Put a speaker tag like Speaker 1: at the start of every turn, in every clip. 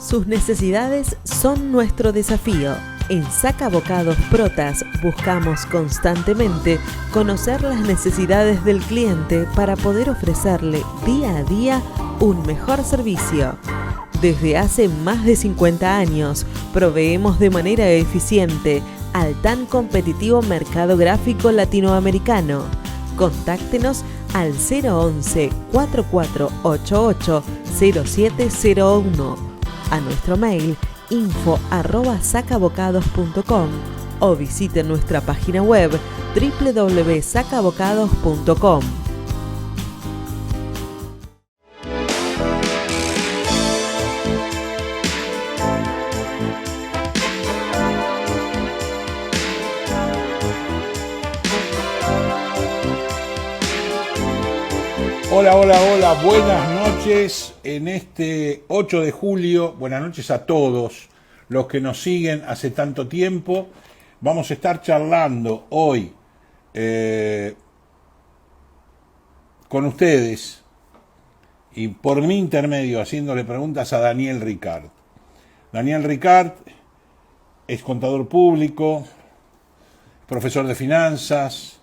Speaker 1: Sus necesidades son nuestro desafío. En Sacabocados Protas buscamos constantemente conocer las necesidades del cliente para poder ofrecerle día a día un mejor servicio. Desde hace más de 50 años proveemos de manera eficiente al tan competitivo mercado gráfico latinoamericano. Contáctenos al 011 4488 0701, a nuestro mail info@sacabocados.com o visite nuestra página web www.sacabocados.com.
Speaker 2: Hola, buenas noches en este 8 de julio, buenas noches a todos los que nos siguen hace tanto tiempo. Vamos a estar charlando hoy con ustedes y por mi intermedio haciéndole preguntas a Daniel Ricard. Daniel Ricard es contador público, profesor de finanzas,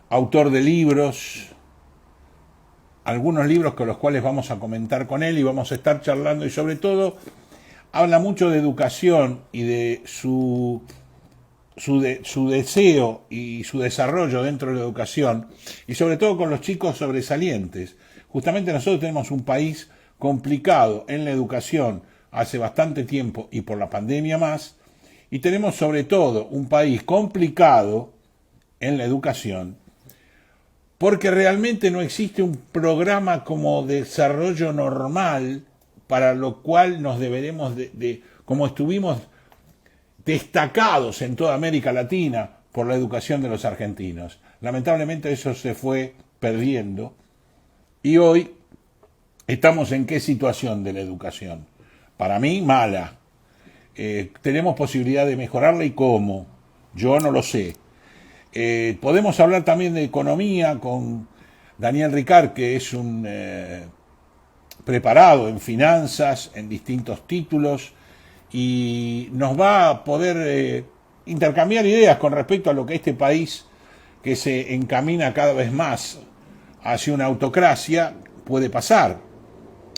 Speaker 2: autor de libros, algunos libros con los cuales vamos a comentar con él y vamos a estar charlando, y sobre todo habla mucho de educación y de su deseo y su desarrollo dentro de la educación, y sobre todo con los chicos sobresalientes. Justamente nosotros tenemos un país complicado en la educación hace bastante tiempo y por la pandemia más, y tenemos sobre todo un país complicado en la educación porque realmente no existe un programa como desarrollo normal para lo cual nos deberemos como estuvimos destacados en toda América Latina por la educación de los argentinos. Lamentablemente eso se fue perdiendo y hoy estamos en qué situación de la educación. Para mí, mala. Tenemos posibilidad de mejorarla, y cómo, yo no lo sé. Podemos hablar también de economía con Daniel Ricard, que es un preparado en finanzas, en distintos títulos, y nos va a poder intercambiar ideas con respecto a lo que este país, que se encamina cada vez más hacia una autocracia, puede pasar.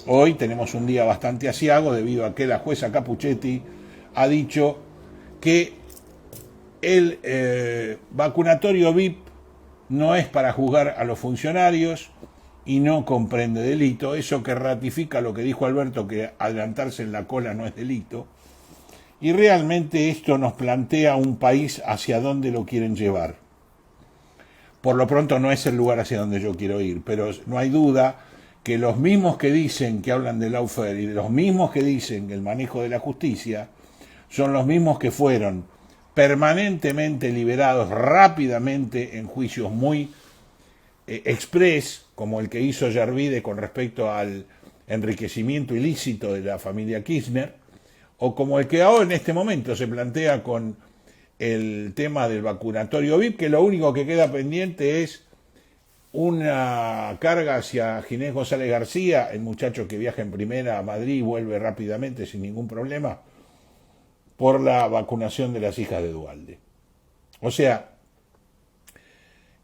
Speaker 2: Hoy tenemos un día bastante aciago debido a que la jueza Capuchetti ha dicho que el vacunatorio VIP no es para juzgar a los funcionarios y no comprende delito. Eso que ratifica lo que dijo Alberto, que adelantarse en la cola no es delito. Y realmente esto nos plantea un país hacia dónde lo quieren llevar. Por lo pronto no es el lugar hacia donde yo quiero ir, pero no hay duda que los mismos que dicen que hablan del lawfare y los mismos que dicen el manejo de la justicia son los mismos que fueron permanentemente liberados rápidamente en juicios muy express, como el que hizo Yarvide con respecto al enriquecimiento ilícito de la familia Kirchner, o como el que ahora en este momento se plantea con el tema del vacunatorio VIP, que lo único que queda pendiente es una carga hacia Ginés González García, el muchacho que viaja en primera a Madrid y vuelve rápidamente sin ningún problema, por la vacunación de las hijas de Duhalde. O sea,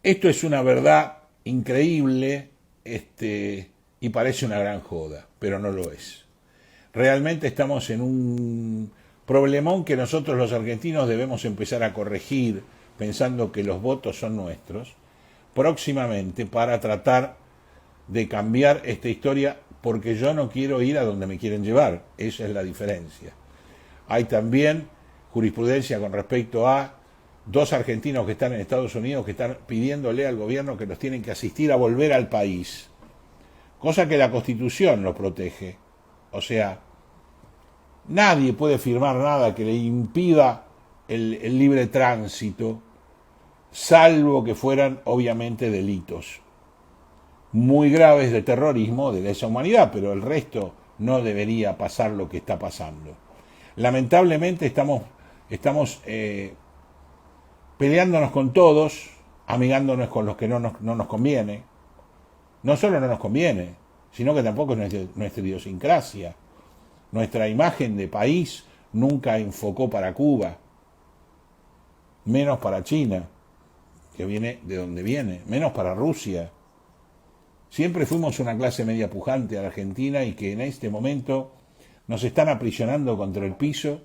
Speaker 2: esto es una verdad increíble, y parece una gran joda, pero no lo es. Realmente estamos en un problemón que nosotros los argentinos debemos empezar a corregir, pensando que los votos son nuestros, próximamente, para tratar de cambiar esta historia, porque yo no quiero ir a donde me quieren llevar. Esa es la diferencia. Hay también jurisprudencia con respecto a dos argentinos que están en Estados Unidos que están pidiéndole al gobierno que los tienen que asistir a volver al país, cosa que la Constitución lo protege. O sea, nadie puede firmar nada que le impida el libre tránsito, salvo que fueran obviamente delitos muy graves de terrorismo, de lesa humanidad, pero el resto no debería pasar lo que está pasando. Lamentablemente estamos peleándonos con todos, amigándonos con los que no nos conviene. No solo no nos conviene, sino que tampoco es nuestra idiosincrasia. Nuestra imagen de país nunca enfocó para Cuba, menos para China, que viene de donde viene, menos para Rusia. Siempre fuimos una clase media pujante a la Argentina y que en este momento nos están aprisionando contra el piso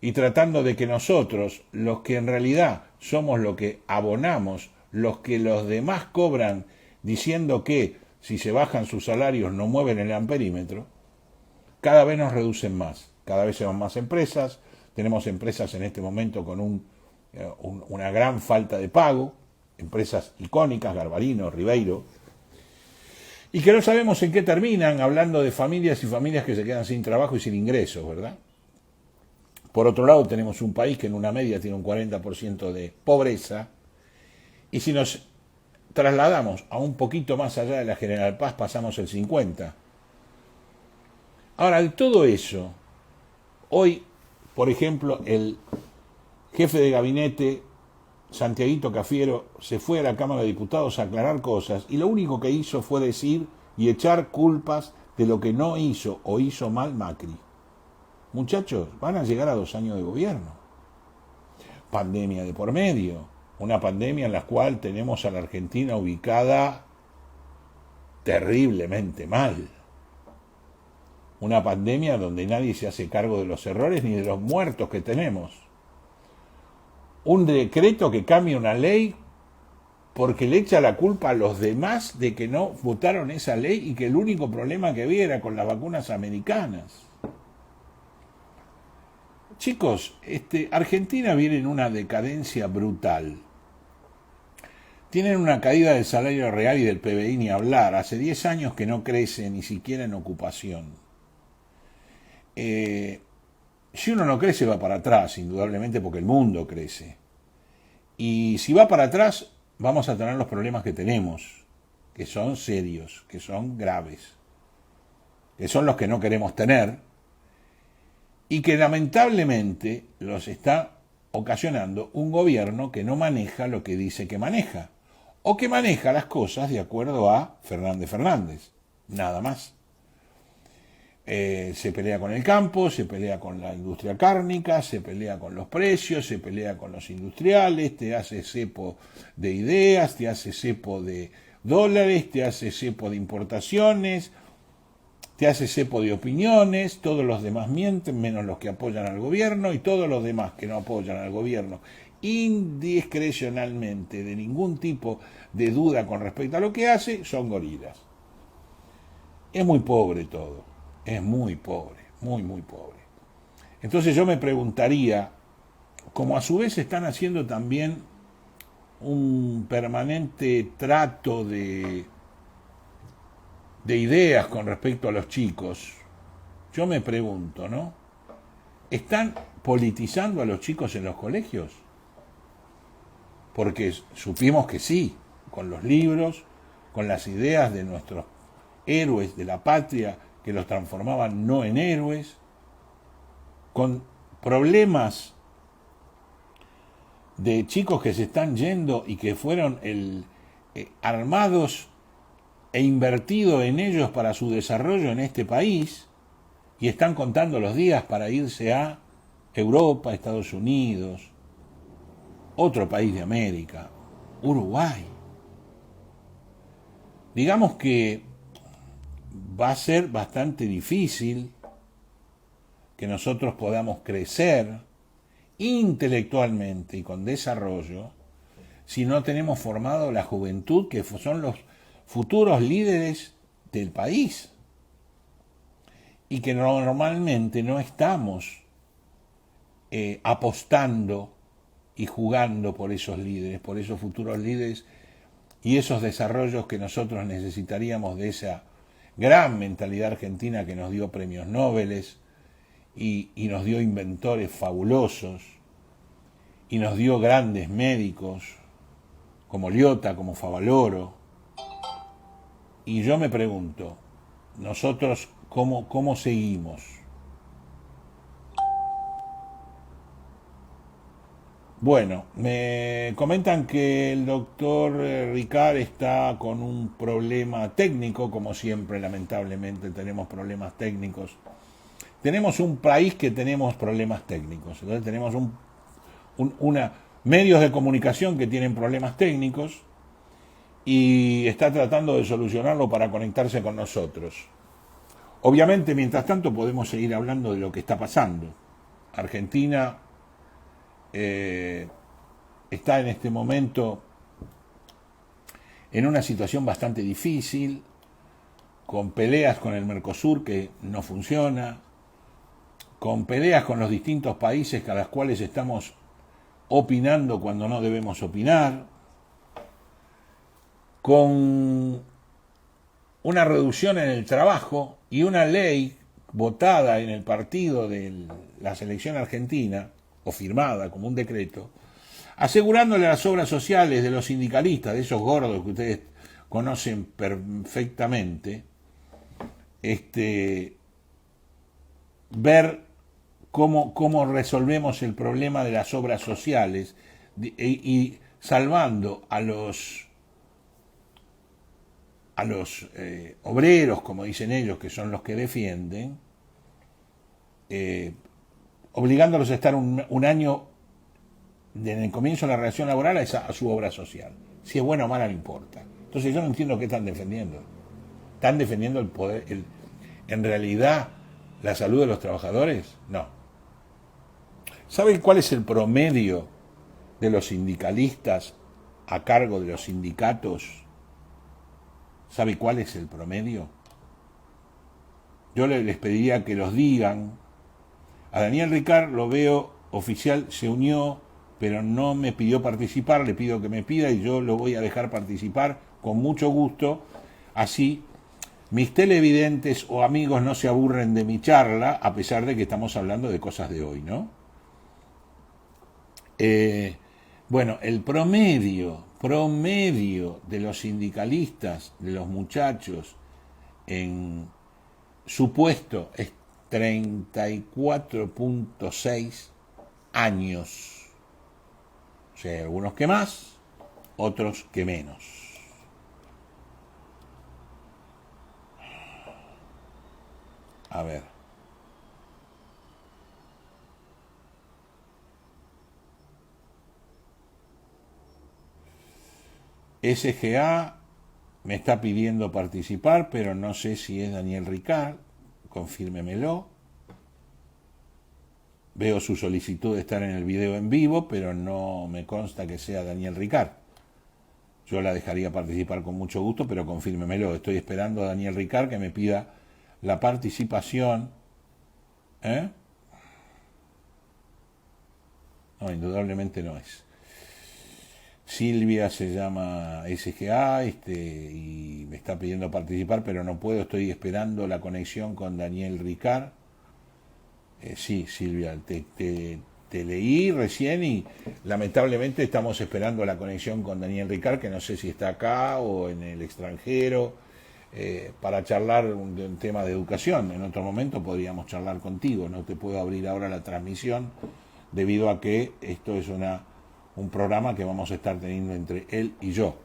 Speaker 2: y tratando de que nosotros, los que en realidad somos lo que abonamos, los que los demás cobran diciendo que si se bajan sus salarios no mueven el amperímetro, cada vez nos reducen más. Cada vez se van más empresas, tenemos empresas en este momento con una gran falta de pago, empresas icónicas, Garbarino, Ribeiro, y que no sabemos en qué terminan, hablando de familias y familias que se quedan sin trabajo y sin ingresos, ¿verdad? Por otro lado, tenemos un país que en una media tiene un 40% de pobreza, y si nos trasladamos a un poquito más allá de la General Paz, pasamos el 50%. Ahora, de todo eso, hoy, por ejemplo, el jefe de gabinete, Santiaguito Cafiero, se fue a la Cámara de Diputados a aclarar cosas y lo único que hizo fue decir y echar culpas de lo que no hizo o hizo mal Macri. Muchachos, van a llegar a 2 años de gobierno. Pandemia de por medio, una pandemia en la cual tenemos a la Argentina ubicada terriblemente mal. Una pandemia donde nadie se hace cargo de los errores ni de los muertos que tenemos. Un decreto que cambia una ley porque le echa la culpa a los demás de que no votaron esa ley y que el único problema que había era con las vacunas americanas. Chicos, Argentina viene en una decadencia brutal. Tienen una caída del salario real y del PBI ni hablar. Hace 10 años que no crece ni siquiera en ocupación. Si uno no crece va para atrás, indudablemente, porque el mundo crece. Y si va para atrás, vamos a tener los problemas que tenemos, que son serios, que son graves, que son los que no queremos tener, y que lamentablemente los está ocasionando un gobierno que no maneja lo que dice que maneja, o que maneja las cosas de acuerdo a Fernández, nada más. Se pelea con el campo, se pelea con la industria cárnica, se pelea con los precios, se pelea con los industriales, te hace cepo de ideas, te hace cepo de dólares, te hace cepo de importaciones, te hace cepo de opiniones, todos los demás mienten, menos los que apoyan al gobierno, y todos los demás que no apoyan al gobierno, indiscrecionalmente, de ningún tipo de duda con respecto a lo que hace, son gorilas. Es muy pobre todo. Es muy pobre, muy, muy pobre. Entonces yo me preguntaría, como a su vez están haciendo también un permanente trato de ideas con respecto a los chicos, yo me pregunto, ¿no? ¿Están politizando a los chicos en los colegios? Porque supimos que sí, con los libros, con las ideas de nuestros héroes de la patria, que los transformaban no en héroes, con problemas de chicos que se están yendo y que fueron armados e invertido en ellos para su desarrollo en este país, y están contando los días para irse a Europa, Estados Unidos, otro país de América, Uruguay. Digamos que va a ser bastante difícil que nosotros podamos crecer intelectualmente y con desarrollo si no tenemos formado la juventud, que son los futuros líderes del país, y que normalmente no estamos apostando y jugando por esos líderes, por esos futuros líderes y esos desarrollos que nosotros necesitaríamos de esa gran mentalidad argentina que nos dio premios Nobel y nos dio inventores fabulosos y nos dio grandes médicos como Liotta, como Favaloro. Y yo me pregunto, nosotros cómo seguimos. Bueno, me comentan que el doctor Ricard está con un problema técnico, como siempre, lamentablemente tenemos problemas técnicos tenemos un país que tenemos problemas técnicos. Entonces tenemos medios de comunicación que tienen problemas técnicos y está tratando de solucionarlo para conectarse con nosotros. Obviamente, mientras tanto, podemos seguir hablando de lo que está pasando. Argentina está en este momento en una situación bastante difícil, con peleas con el Mercosur que no funciona, con peleas con los distintos países a los cuales estamos opinando cuando no debemos opinar, con una reducción en el trabajo y una ley votada en el partido de la selección argentina, o firmada como un decreto, asegurándole a las obras sociales de los sindicalistas, de esos gordos que ustedes conocen perfectamente, ver cómo resolvemos el problema de las obras sociales y salvando a los obreros, como dicen ellos, que son los que defienden, obligándolos a estar un año en el comienzo de la relación laboral a su obra social. Si es buena o mala, no importa. Entonces yo no entiendo qué están defendiendo. ¿Están defendiendo el poder, en realidad, la salud de los trabajadores? No. ¿Saben cuál es el promedio de los sindicalistas a cargo de los sindicatos? ¿Sabe cuál es el promedio? Yo les pediría que los digan. A Daniel Ricard lo veo oficial, se unió, pero no me pidió participar, le pido que me pida y yo lo voy a dejar participar con mucho gusto. Así mis televidentes o amigos no se aburren de mi charla, a pesar de que estamos hablando de cosas de hoy, ¿no? Bueno, el promedio de los sindicalistas, de los muchachos, en su puesto es 34.6 años. O sea, hay algunos que más, otros que menos. A ver. SGA me está pidiendo participar, pero no sé si es Daniel Ricard. Confírmemelo. Veo su solicitud de estar en el video en vivo, pero no me consta que sea Daniel Ricard. Yo la dejaría participar con mucho gusto, pero confírmemelo. Estoy esperando a Daniel Ricard que me pida la participación. No, indudablemente no es. Silvia se llama SGA y me está pidiendo participar, pero no puedo, estoy esperando la conexión con Daniel Ricard. Sí, Silvia, te leí recién y lamentablemente estamos esperando la conexión con Daniel Ricard, que no sé si está acá o en el extranjero, para charlar un tema de educación. En otro momento podríamos charlar contigo, no te puedo abrir ahora la transmisión debido a que esto es un programa que vamos a estar teniendo entre él y yo.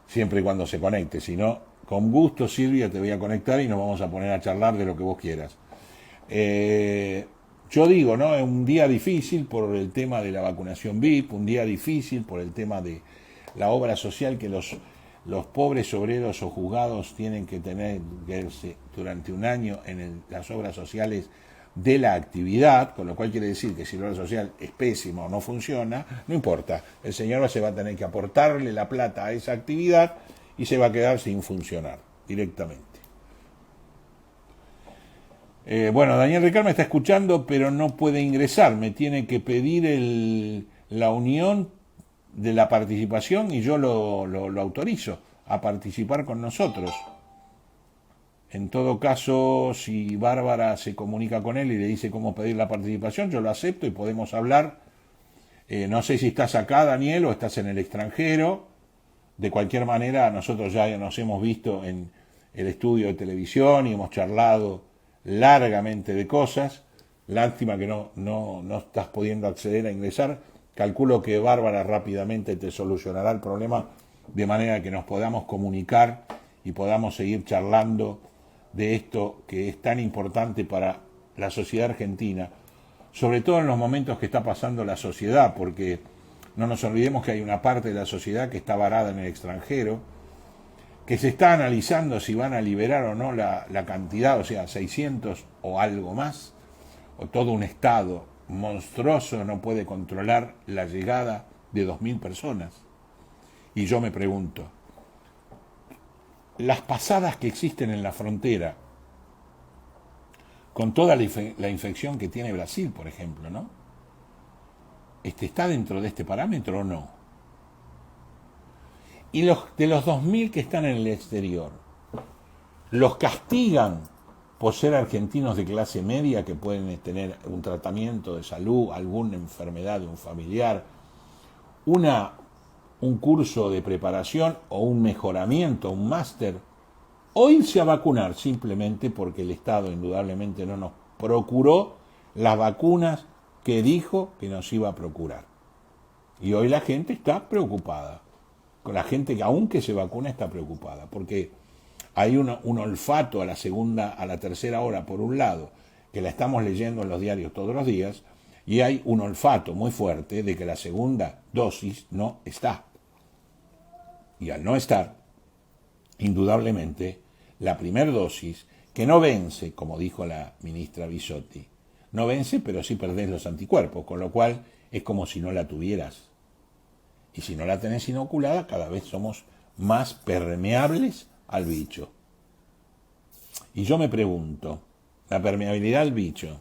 Speaker 2: Siempre y cuando se conecte, si no, con gusto, Silvia, te voy a conectar y nos vamos a poner a charlar de lo que vos quieras. Yo digo, ¿no? Es un día difícil por el tema de la vacunación VIP, un día difícil por el tema de la obra social que los pobres obreros o juzgados tienen que tener durante un año en las obras sociales de la actividad, con lo cual quiere decir que si la obra social es pésima o no funciona, no importa, el señor se va a tener que aportarle la plata a esa actividad y se va a quedar sin funcionar directamente. Bueno, Daniel Ricard me está escuchando, pero no puede ingresar, me tiene que pedir la unión de la participación y yo lo autorizo a participar con nosotros. En todo caso, si Bárbara se comunica con él y le dice cómo pedir la participación, yo lo acepto y podemos hablar. No sé si estás acá, Daniel, o estás en el extranjero. De cualquier manera, nosotros ya nos hemos visto en el estudio de televisión y hemos charlado largamente de cosas. Lástima que no estás pudiendo acceder a ingresar. Calculo que Bárbara rápidamente te solucionará el problema de manera que nos podamos comunicar y podamos seguir charlando de esto que es tan importante para la sociedad argentina, sobre todo en los momentos que está pasando la sociedad, porque no nos olvidemos que hay una parte de la sociedad que está varada en el extranjero, que se está analizando si van a liberar o no la cantidad, o sea, 600 o algo más, o todo un Estado monstruoso no puede controlar la llegada de 2.000 personas. Y yo me pregunto, las pasadas que existen en la frontera, con toda la infección que tiene Brasil, por ejemplo, ¿no? ¿Está dentro de este parámetro o no? Y de los 2.000 que están en el exterior, ¿los castigan por ser argentinos de clase media que pueden tener un tratamiento de salud, alguna enfermedad de un familiar, un curso de preparación o un mejoramiento, un máster, o irse a vacunar simplemente porque el Estado indudablemente no nos procuró las vacunas que dijo que nos iba a procurar? Y hoy la gente está preocupada. La gente que aunque se vacuna está preocupada, porque hay un olfato a la segunda, a la tercera hora, por un lado, que la estamos leyendo en los diarios todos los días, y hay un olfato muy fuerte de que la segunda dosis no está. Y al no estar, indudablemente, la primera dosis, que no vence, como dijo la ministra Bisotti, no vence, pero sí perdés los anticuerpos, con lo cual es como si no la tuvieras. Y si no la tenés inoculada, cada vez somos más permeables al bicho. Y yo me pregunto, ¿la permeabilidad al bicho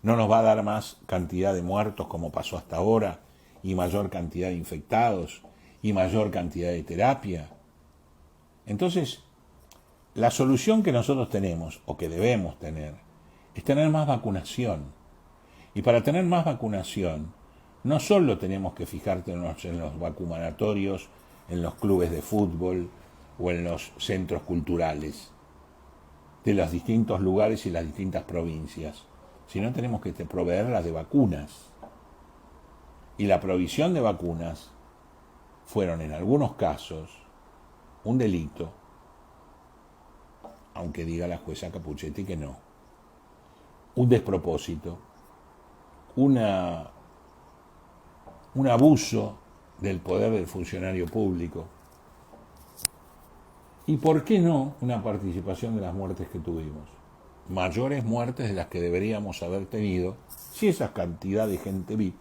Speaker 2: no nos va a dar más cantidad de muertos como pasó hasta ahora, y mayor cantidad de infectados, y mayor cantidad de terapia? Entonces, la solución que nosotros tenemos, o que debemos tener, es tener más vacunación. Y para tener más vacunación, no solo tenemos que fijarnos en los vacunatoриos, en los clubes de fútbol o en los centros culturales de los distintos lugares y las distintas provincias, sino tenemos que proveerlas de vacunas. Y la provisión de vacunas fueron en algunos casos un delito, aunque diga la jueza Capuchetti que no, un despropósito, un abuso del poder del funcionario público, y por qué no una participación de las muertes que tuvimos, mayores muertes de las que deberíamos haber tenido si esa cantidad de gente VIP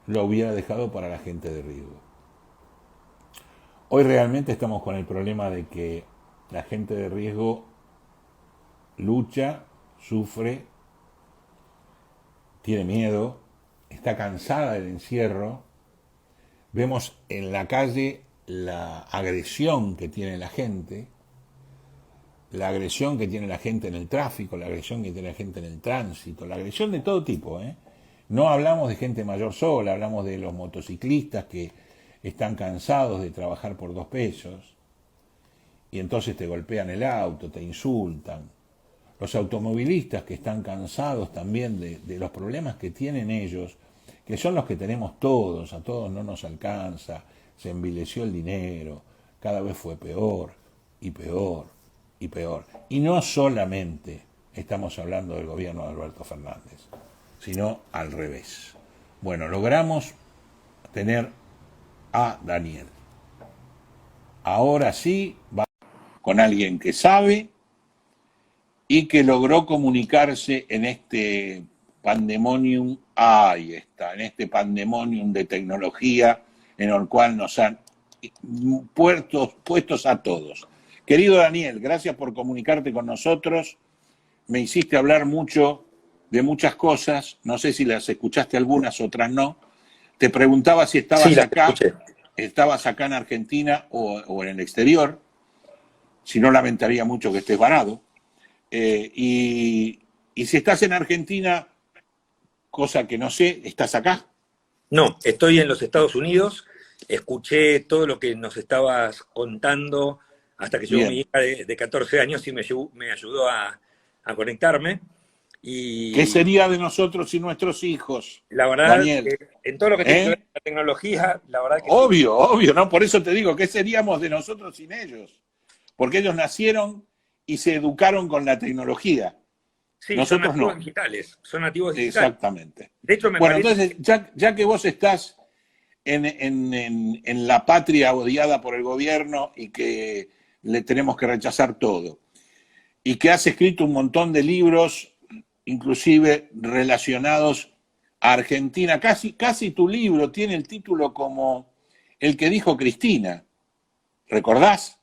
Speaker 2: lo hubiera dejado para la gente de riesgo. Hoy realmente estamos con el problema de que la gente de riesgo lucha, sufre, tiene miedo, está cansada del encierro. Vemos en la calle la agresión que tiene la gente en el tráfico, la agresión que tiene la gente en el tránsito, la agresión de todo tipo, ¿eh? No hablamos de gente mayor sola, hablamos de los motociclistas que están cansados de trabajar por 2 pesos y entonces te golpean el auto, te insultan. Los automovilistas que están cansados también de los problemas que tienen ellos, que son los que tenemos todos, a todos no nos alcanza, se envileció el dinero, cada vez fue peor y peor y peor. Y no solamente estamos hablando del gobierno de Alberto Fernández, sino al revés. Bueno, logramos tener a Daniel. Ahora sí, va con alguien que sabe y que logró comunicarse en este pandemonium, ahí está, en este pandemonium de tecnología en el cual nos han puestos a todos. Querido Daniel, gracias por comunicarte con nosotros. Me hiciste hablar mucho de muchas cosas, no sé si las escuchaste algunas, otras no. Te preguntaba si estabas acá en Argentina o en el exterior, si no lamentaría mucho que estés varado. Y si estás en Argentina, cosa que no sé, ¿estás acá?
Speaker 3: No, estoy en los Estados Unidos, escuché todo lo que nos estabas contando hasta que llegó mi hija de 14 años y me ayudó a conectarme. Y
Speaker 2: ¿qué sería de nosotros sin nuestros hijos?
Speaker 3: La verdad,
Speaker 2: Daniel?
Speaker 3: En todo lo que tiene que ver con la tecnología, la verdad que
Speaker 2: obvio, ¿no? Por eso te digo, ¿qué seríamos de nosotros sin ellos? Porque ellos nacieron y se educaron con la tecnología.
Speaker 3: Sí,
Speaker 2: Nosotros
Speaker 3: son nativos
Speaker 2: no.
Speaker 3: digitales, son nativos digitales.
Speaker 2: Exactamente.
Speaker 3: De hecho, me
Speaker 2: Bueno,
Speaker 3: parece...
Speaker 2: entonces, ya que vos estás en la patria odiada por el gobierno y que le tenemos que rechazar todo, y que has escrito un montón de libros, inclusive relacionados a Argentina, casi tu libro tiene el título como el que dijo Cristina. ¿Recordás?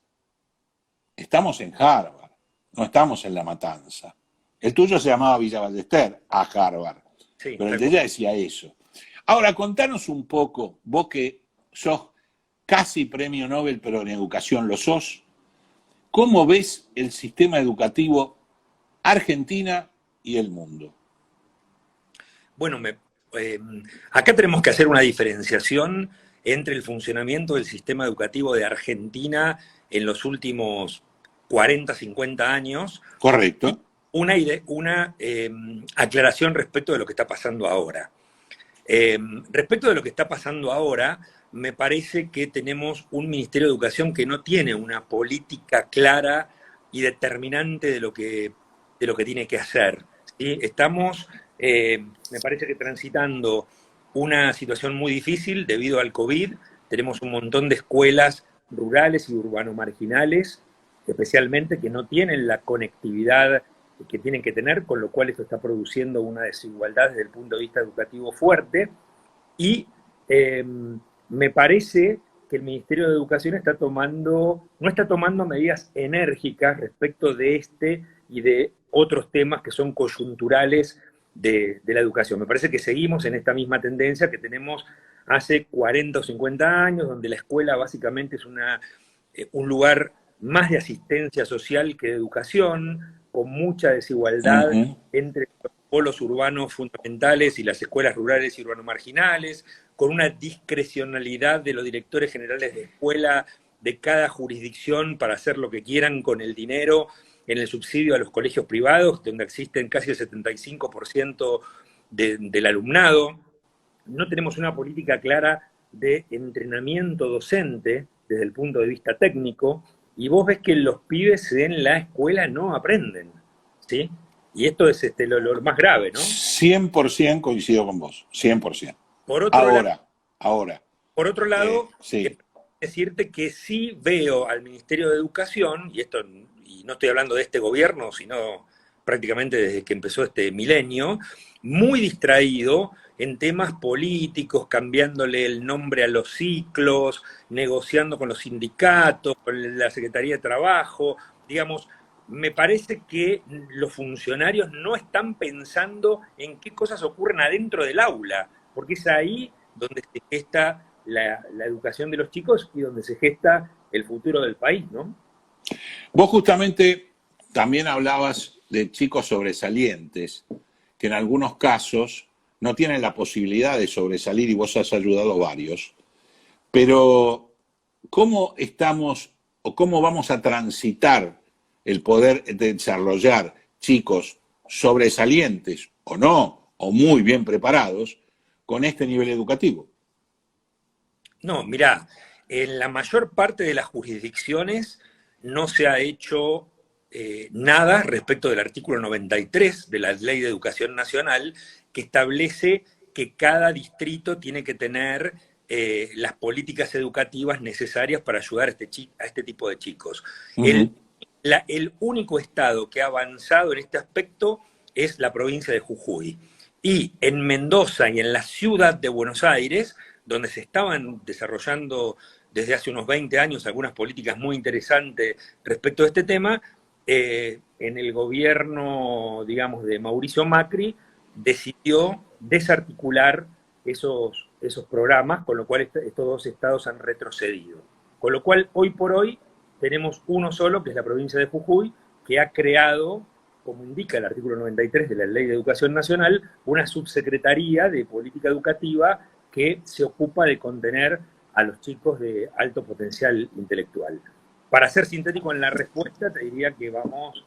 Speaker 2: Estamos en Harvard, no estamos en La Matanza. El tuyo se llamaba Villa Ballester, a Harvard,
Speaker 3: Sí,
Speaker 2: pero el de ella decía eso. Ahora, contanos un poco, vos que sos casi premio Nobel, pero en educación lo sos, ¿cómo ves el sistema educativo Argentina y el mundo?
Speaker 3: Bueno, acá tenemos que hacer una diferenciación entre el funcionamiento del sistema educativo de Argentina en los últimos 40, 50 años.
Speaker 2: Correcto.
Speaker 3: Una aclaración respecto de lo que está pasando ahora. Respecto de lo que está pasando ahora, me parece que tenemos un Ministerio de Educación que no tiene una política clara y determinante de lo que tiene que hacer, ¿sí? Estamos, me parece que transitando una situación muy difícil debido al COVID. Tenemos un montón de escuelas rurales y urbano-marginales, especialmente, que no tienen la conectividad que tienen que tener, con lo cual esto está produciendo una desigualdad desde el punto de vista educativo fuerte. Y me parece que el Ministerio de Educación no está tomando medidas enérgicas respecto de este y de otros temas que son coyunturales de la educación. Me parece que seguimos en esta misma tendencia que tenemos hace 40 o 50 años, donde la escuela básicamente es un lugar más de asistencia social que de educación, con mucha desigualdad entre los polos urbanos fundamentales y las escuelas rurales y urbano-marginales, con una discrecionalidad de los directores generales de escuela de cada jurisdicción para hacer lo que quieran con el dinero en el subsidio a los colegios privados, donde existen casi el 75% del alumnado. No tenemos una política clara de entrenamiento docente desde el punto de vista técnico, y vos ves que los pibes en la escuela no aprenden, ¿sí? Y esto es lo más grave, ¿no?
Speaker 2: 100% coincido con vos, 100%. Por otro lado,
Speaker 3: sí, decirte que sí veo al Ministerio de Educación, y no estoy hablando de este gobierno, sino prácticamente desde que empezó este milenio, muy distraído en temas políticos, cambiándole el nombre a los ciclos, negociando con los sindicatos, con la Secretaría de Trabajo. Digamos, me parece que los funcionarios no están pensando en qué cosas ocurren adentro del aula, porque es ahí donde se gesta la educación de los chicos y donde se gesta el futuro del país, ¿no?
Speaker 2: Vos justamente también hablabas de chicos sobresalientes, que en algunos casos no tienen la posibilidad de sobresalir, y vos has ayudado a varios. Pero, ¿cómo estamos o cómo vamos a transitar el poder desarrollar chicos sobresalientes o no, o muy bien preparados, con este nivel educativo?
Speaker 3: No, mirá, en la mayor parte de las jurisdicciones no se ha hecho nada respecto del artículo 93 de la Ley de Educación Nacional, que establece que cada distrito tiene que tener las políticas educativas necesarias para ayudar a este tipo de chicos. El único estado que ha avanzado en este aspecto es la provincia de Jujuy. Y en Mendoza y en la ciudad de Buenos Aires, donde se estaban desarrollando desde hace unos 20 años algunas políticas muy interesantes respecto a este tema, en el gobierno, digamos, de Mauricio Macri, decidió desarticular esos programas, con lo cual estos dos estados han retrocedido. Con lo cual, hoy por hoy, tenemos uno solo, que es la provincia de Jujuy, que ha creado, como indica el artículo 93 de la Ley de Educación Nacional, una subsecretaría de política educativa que se ocupa de contener a los chicos de alto potencial intelectual. Para ser sintético en la respuesta, te diría que vamos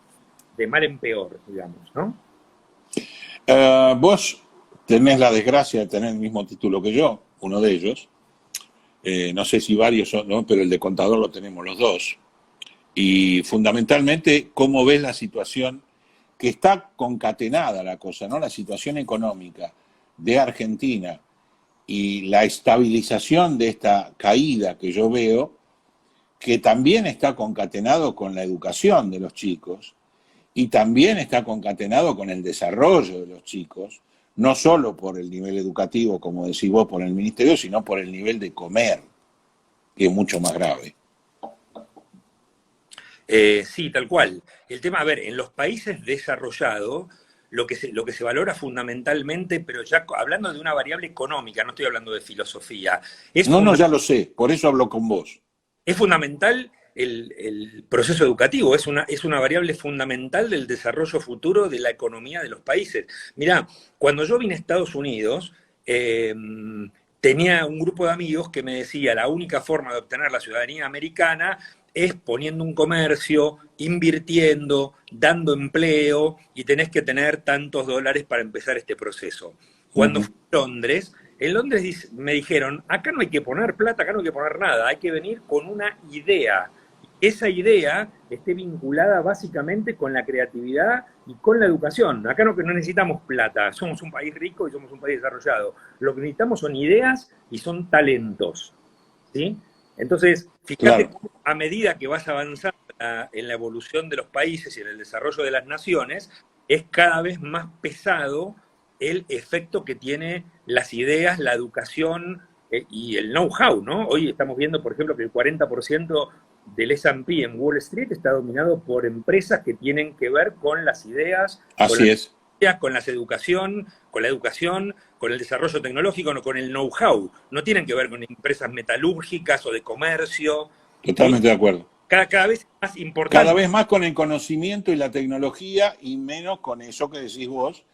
Speaker 3: de mal en peor, digamos, ¿no?
Speaker 2: Vos tenés la desgracia de tener el mismo título que yo, uno de ellos. No sé si varios son, ¿no? Pero el de contador lo tenemos los dos. Y fundamentalmente, ¿cómo ves la situación que está concatenada la cosa, ¿no? La situación económica de Argentina y la estabilización de esta caída que yo veo, que también está concatenado con la educación de los chicos y también está concatenado con el desarrollo de los chicos, no solo por el nivel educativo, como decís vos, por el ministerio, sino por el nivel de comer, que es mucho más grave.
Speaker 3: Sí, tal cual. El tema, a ver, en los países desarrollados, lo que se valora fundamentalmente, pero ya hablando de una variable económica, no estoy hablando de filosofía,
Speaker 2: No, ya lo sé, por eso hablo con vos.
Speaker 3: Es fundamental el proceso educativo, es una variable fundamental del desarrollo futuro de la economía de los países. Mirá, cuando yo vine a Estados Unidos, tenía un grupo de amigos que me decía, la única forma de obtener la ciudadanía americana es poniendo un comercio, invirtiendo, dando empleo, y tenés que tener tantos dólares para empezar este proceso. Cuando fui a Londres, en Londres me dijeron, acá no hay que poner plata, acá no hay que poner nada, hay que venir con una idea. Esa idea esté vinculada básicamente con la creatividad y con la educación. Acá no necesitamos plata, somos un país rico y somos un país desarrollado. Lo que necesitamos son ideas y son talentos, ¿sí? Entonces, fíjate, claro, a medida que vas avanzando en la evolución de los países y en el desarrollo de las naciones, es cada vez más pesado el efecto que tiene las ideas, la educación y el know-how, ¿no? Hoy estamos viendo, por ejemplo, que el 40% del S&P en Wall Street está dominado por empresas que tienen que ver con las ideas, con la educación, con el desarrollo tecnológico, no, con el know-how. No tienen que ver con empresas metalúrgicas o de comercio.
Speaker 2: Totalmente de acuerdo.
Speaker 3: Cada vez más importante.
Speaker 2: Cada vez más con el conocimiento y la tecnología y menos con eso que decís vos,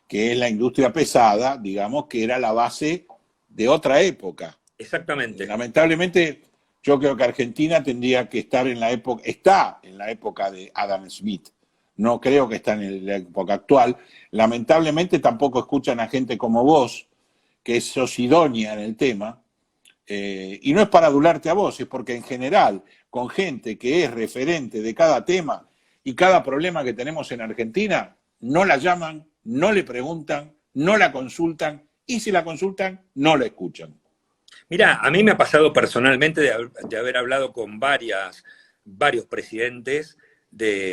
Speaker 2: que es la industria pesada, digamos, que era la base de otra época.
Speaker 3: Exactamente.
Speaker 2: Lamentablemente, yo creo que Argentina tendría que estar está en la época de Adam Smith. No creo que está en la época actual. Lamentablemente tampoco escuchan a gente como vos, que sos idónea en el tema. Y no es para adularte a vos, es porque en general, con gente que es referente de cada tema y cada problema que tenemos en Argentina, no la llaman, no le preguntan, no la consultan, y si la consultan, no la escuchan.
Speaker 3: Mirá, a mí me ha pasado personalmente de haber hablado con varios presidentes,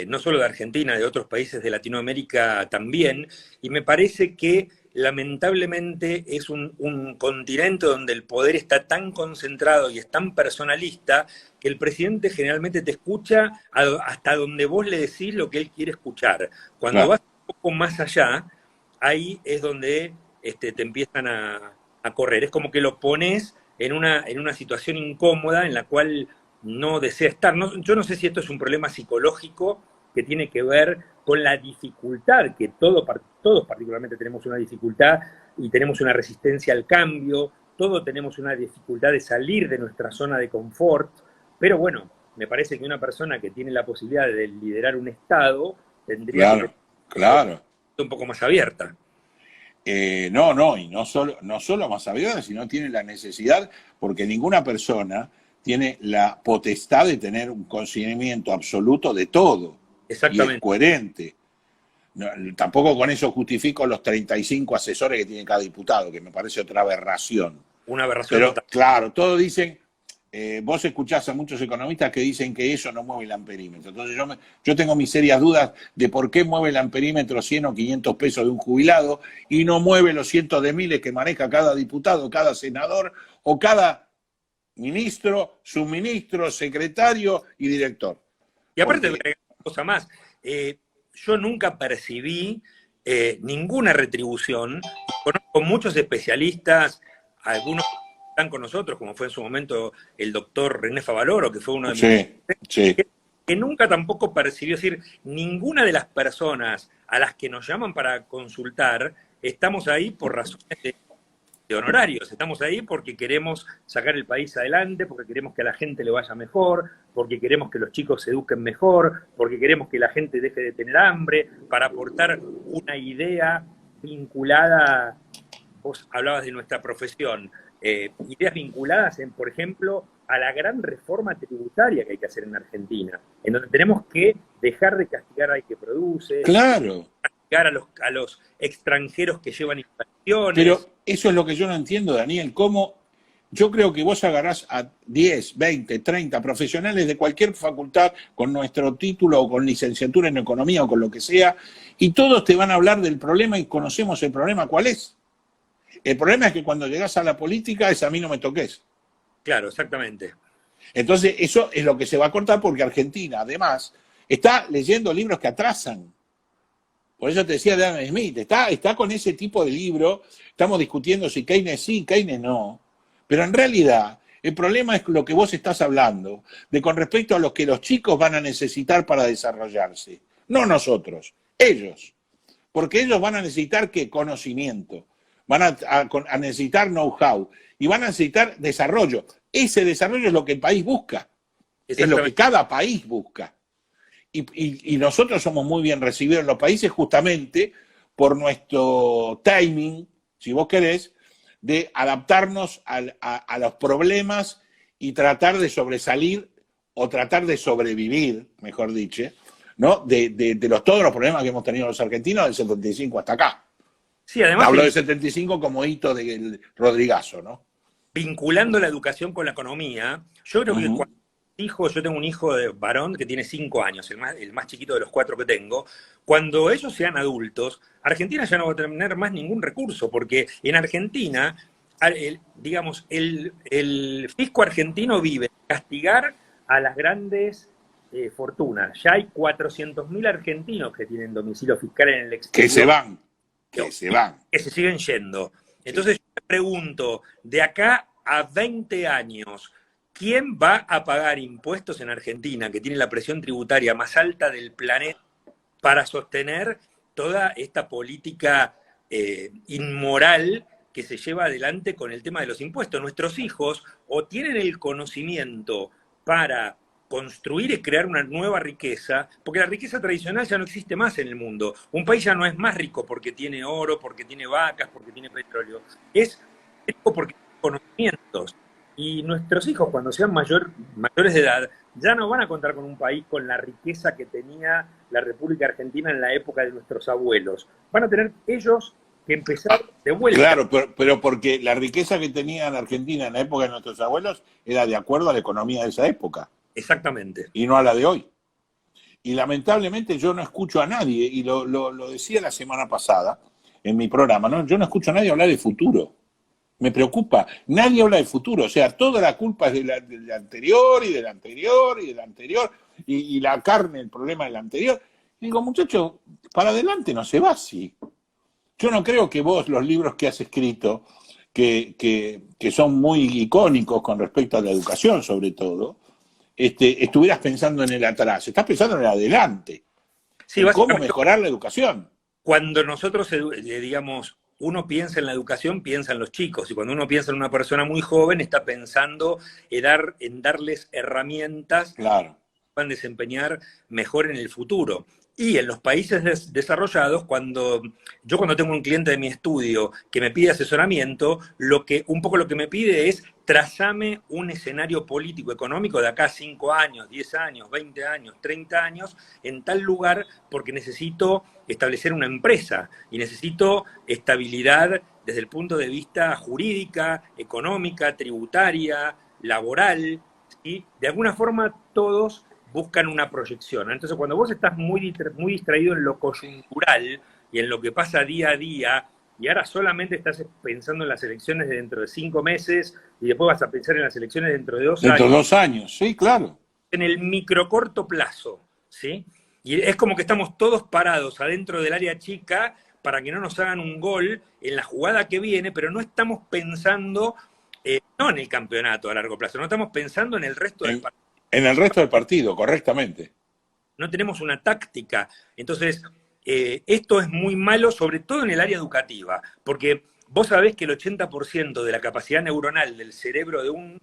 Speaker 3: no solo de Argentina, de otros países de Latinoamérica también, y me parece que lamentablemente es un continente donde el poder está tan concentrado y es tan personalista que el presidente generalmente te escucha hasta donde vos le decís lo que él quiere escuchar. Cuando vas un poco más allá, ahí es donde te empiezan a correr. Es como que lo pones en una situación incómoda en la cual no desea estar. Yo no sé si esto es un problema psicológico que tiene que ver con la dificultad, que todos particularmente tenemos una dificultad y tenemos una resistencia al cambio, todos tenemos una dificultad de salir de nuestra zona de confort, pero bueno, me parece que una persona que tiene la posibilidad de liderar un Estado tendría que ser un poco más abierta.
Speaker 2: Y no solo más abierta, sino tiene la necesidad, porque ninguna persona tiene la potestad de tener un conocimiento absoluto de todo.
Speaker 3: Exactamente.
Speaker 2: Y es coherente. No, tampoco con eso justifico los 35 asesores que tiene cada diputado, que me parece otra aberración.
Speaker 3: Una aberración.
Speaker 2: Pero
Speaker 3: total.
Speaker 2: claro, todos dicen, vos escuchás a muchos economistas que dicen que eso no mueve el amperímetro. Entonces yo tengo mis serias dudas de por qué mueve el amperímetro 100 o 500 pesos de un jubilado y no mueve los cientos de miles que maneja cada diputado, cada senador o cada ministro, subministro, secretario y director.
Speaker 3: Y aparte, una cosa más, yo nunca percibí ninguna retribución. Conozco muchos especialistas, algunos que están con nosotros, como fue en su momento el doctor René Favaloro, que fue uno de mis... Que nunca tampoco percibió, es decir, ninguna de las personas a las que nos llaman para consultar, estamos ahí por razones de honorarios, estamos ahí porque queremos sacar el país adelante, porque queremos que a la gente le vaya mejor, porque queremos que los chicos se eduquen mejor, porque queremos que la gente deje de tener hambre, para aportar una idea vinculada, vos hablabas de nuestra profesión, ideas vinculadas, por ejemplo, a la gran reforma tributaria que hay que hacer en Argentina, en donde tenemos que dejar de castigar al que produce,
Speaker 2: Claro.
Speaker 3: castigar a los extranjeros que llevan inversiones.
Speaker 2: Pero eso es lo que yo no entiendo, Daniel, cómo yo creo que vos agarrás a 10, 20, 30 profesionales de cualquier facultad con nuestro título o con licenciatura en economía o con lo que sea, y todos te van a hablar del problema y conocemos el problema, ¿cuál es? El problema es que cuando llegás a la política es a mí no me toques.
Speaker 3: Claro, exactamente.
Speaker 2: Entonces eso es lo que se va a cortar porque Argentina, además, está leyendo libros que atrasan. Por eso te decía Adam Smith, está con ese tipo de libro, estamos discutiendo si Keynes sí, Keynes no, pero en realidad el problema es lo que vos estás hablando, de con respecto a lo que los chicos van a necesitar para desarrollarse, no nosotros, ellos, porque ellos van a necesitar ¿qué? Conocimiento, van a necesitar know-how y van a necesitar desarrollo. Ese desarrollo es lo que el país busca, es lo que cada país busca. Y nosotros somos muy bien recibidos en los países justamente por nuestro timing, si vos querés, de adaptarnos a los problemas y tratar de sobresalir o tratar de sobrevivir, mejor dicho, ¿no? De todos los problemas que hemos tenido los argentinos del 75 hasta acá.
Speaker 3: Sí, además
Speaker 2: hablo del 75 como hito del Rodrigazo, ¿no?
Speaker 3: Vinculando la educación con la economía, yo creo que cuando yo tengo un hijo de varón que tiene 5 años, el más chiquito de los 4 que tengo. Cuando ellos sean adultos, Argentina ya no va a tener más ningún recurso, porque en Argentina, digamos, el fisco argentino vive de castigar a las grandes fortunas. Ya hay 400.000 argentinos que tienen domicilio fiscal en el exterior.
Speaker 2: Que se van.
Speaker 3: Que se siguen yendo. Entonces yo me pregunto, de acá a 20 años, ¿quién va a pagar impuestos en Argentina, que tiene la presión tributaria más alta del planeta, para sostener toda esta política inmoral que se lleva adelante con el tema de los impuestos? Nuestros hijos o tienen el conocimiento para construir y crear una nueva riqueza, porque la riqueza tradicional ya no existe más en el mundo. Un país ya no es más rico porque tiene oro, porque tiene vacas, porque tiene petróleo. Es rico porque tiene conocimientos. Y nuestros hijos, cuando sean mayores de edad, ya no van a contar con un país con la riqueza que tenía la República Argentina en la época de nuestros abuelos. Van a tener ellos que empezar de vuelta.
Speaker 2: Claro, pero porque la riqueza que tenía en Argentina en la época de nuestros abuelos era de acuerdo a la economía de esa época.
Speaker 3: Exactamente.
Speaker 2: Y no a la de hoy. Y lamentablemente yo no escucho a nadie, y lo decía la semana pasada en mi programa, ¿no? Yo no escucho a nadie hablar de futuro. Me preocupa. Nadie habla de futuro. O sea, toda la culpa es del anterior y del anterior y del anterior. Y la carne, el problema del anterior. Y digo, muchachos, para adelante no se va así. Yo no creo que vos, los libros que has escrito, que son muy icónicos con respecto a la educación, sobre todo, estuvieras pensando en el atrás. Estás pensando en el adelante.
Speaker 3: Sí,
Speaker 2: en cómo mejorar la educación.
Speaker 3: Cuando nosotros, digamos, uno piensa en la educación, piensa en los chicos, y cuando uno piensa en una persona muy joven, está pensando en darles herramientas que puedan desempeñar mejor en el futuro. Y en los países desarrollados, cuando tengo un cliente de mi estudio que me pide asesoramiento, un poco lo que me pide es trazame un escenario político, económico de acá a 5 años, 10 años, 20 años, 30 años, en tal lugar, porque necesito establecer una empresa y necesito estabilidad desde el punto de vista jurídica, económica, tributaria, laboral, y de alguna forma todos buscan una proyección. Entonces, cuando vos estás muy distraído en lo coyuntural y en lo que pasa día a día, y ahora solamente estás pensando en las elecciones de dentro de 5 meses, y después vas a pensar en las elecciones dentro de 2 años.
Speaker 2: Dentro de 2 años, sí, claro.
Speaker 3: En el microcorto plazo, ¿sí? Y es como que estamos todos parados adentro del área chica para que no nos hagan un gol en la jugada que viene, pero no estamos pensando, no en el campeonato a largo plazo, no estamos pensando en el resto del partido.
Speaker 2: En el resto del partido, correctamente.
Speaker 3: No tenemos una táctica. Entonces, esto es muy malo, sobre todo en el área educativa, porque vos sabés que el 80% de la capacidad neuronal del cerebro de un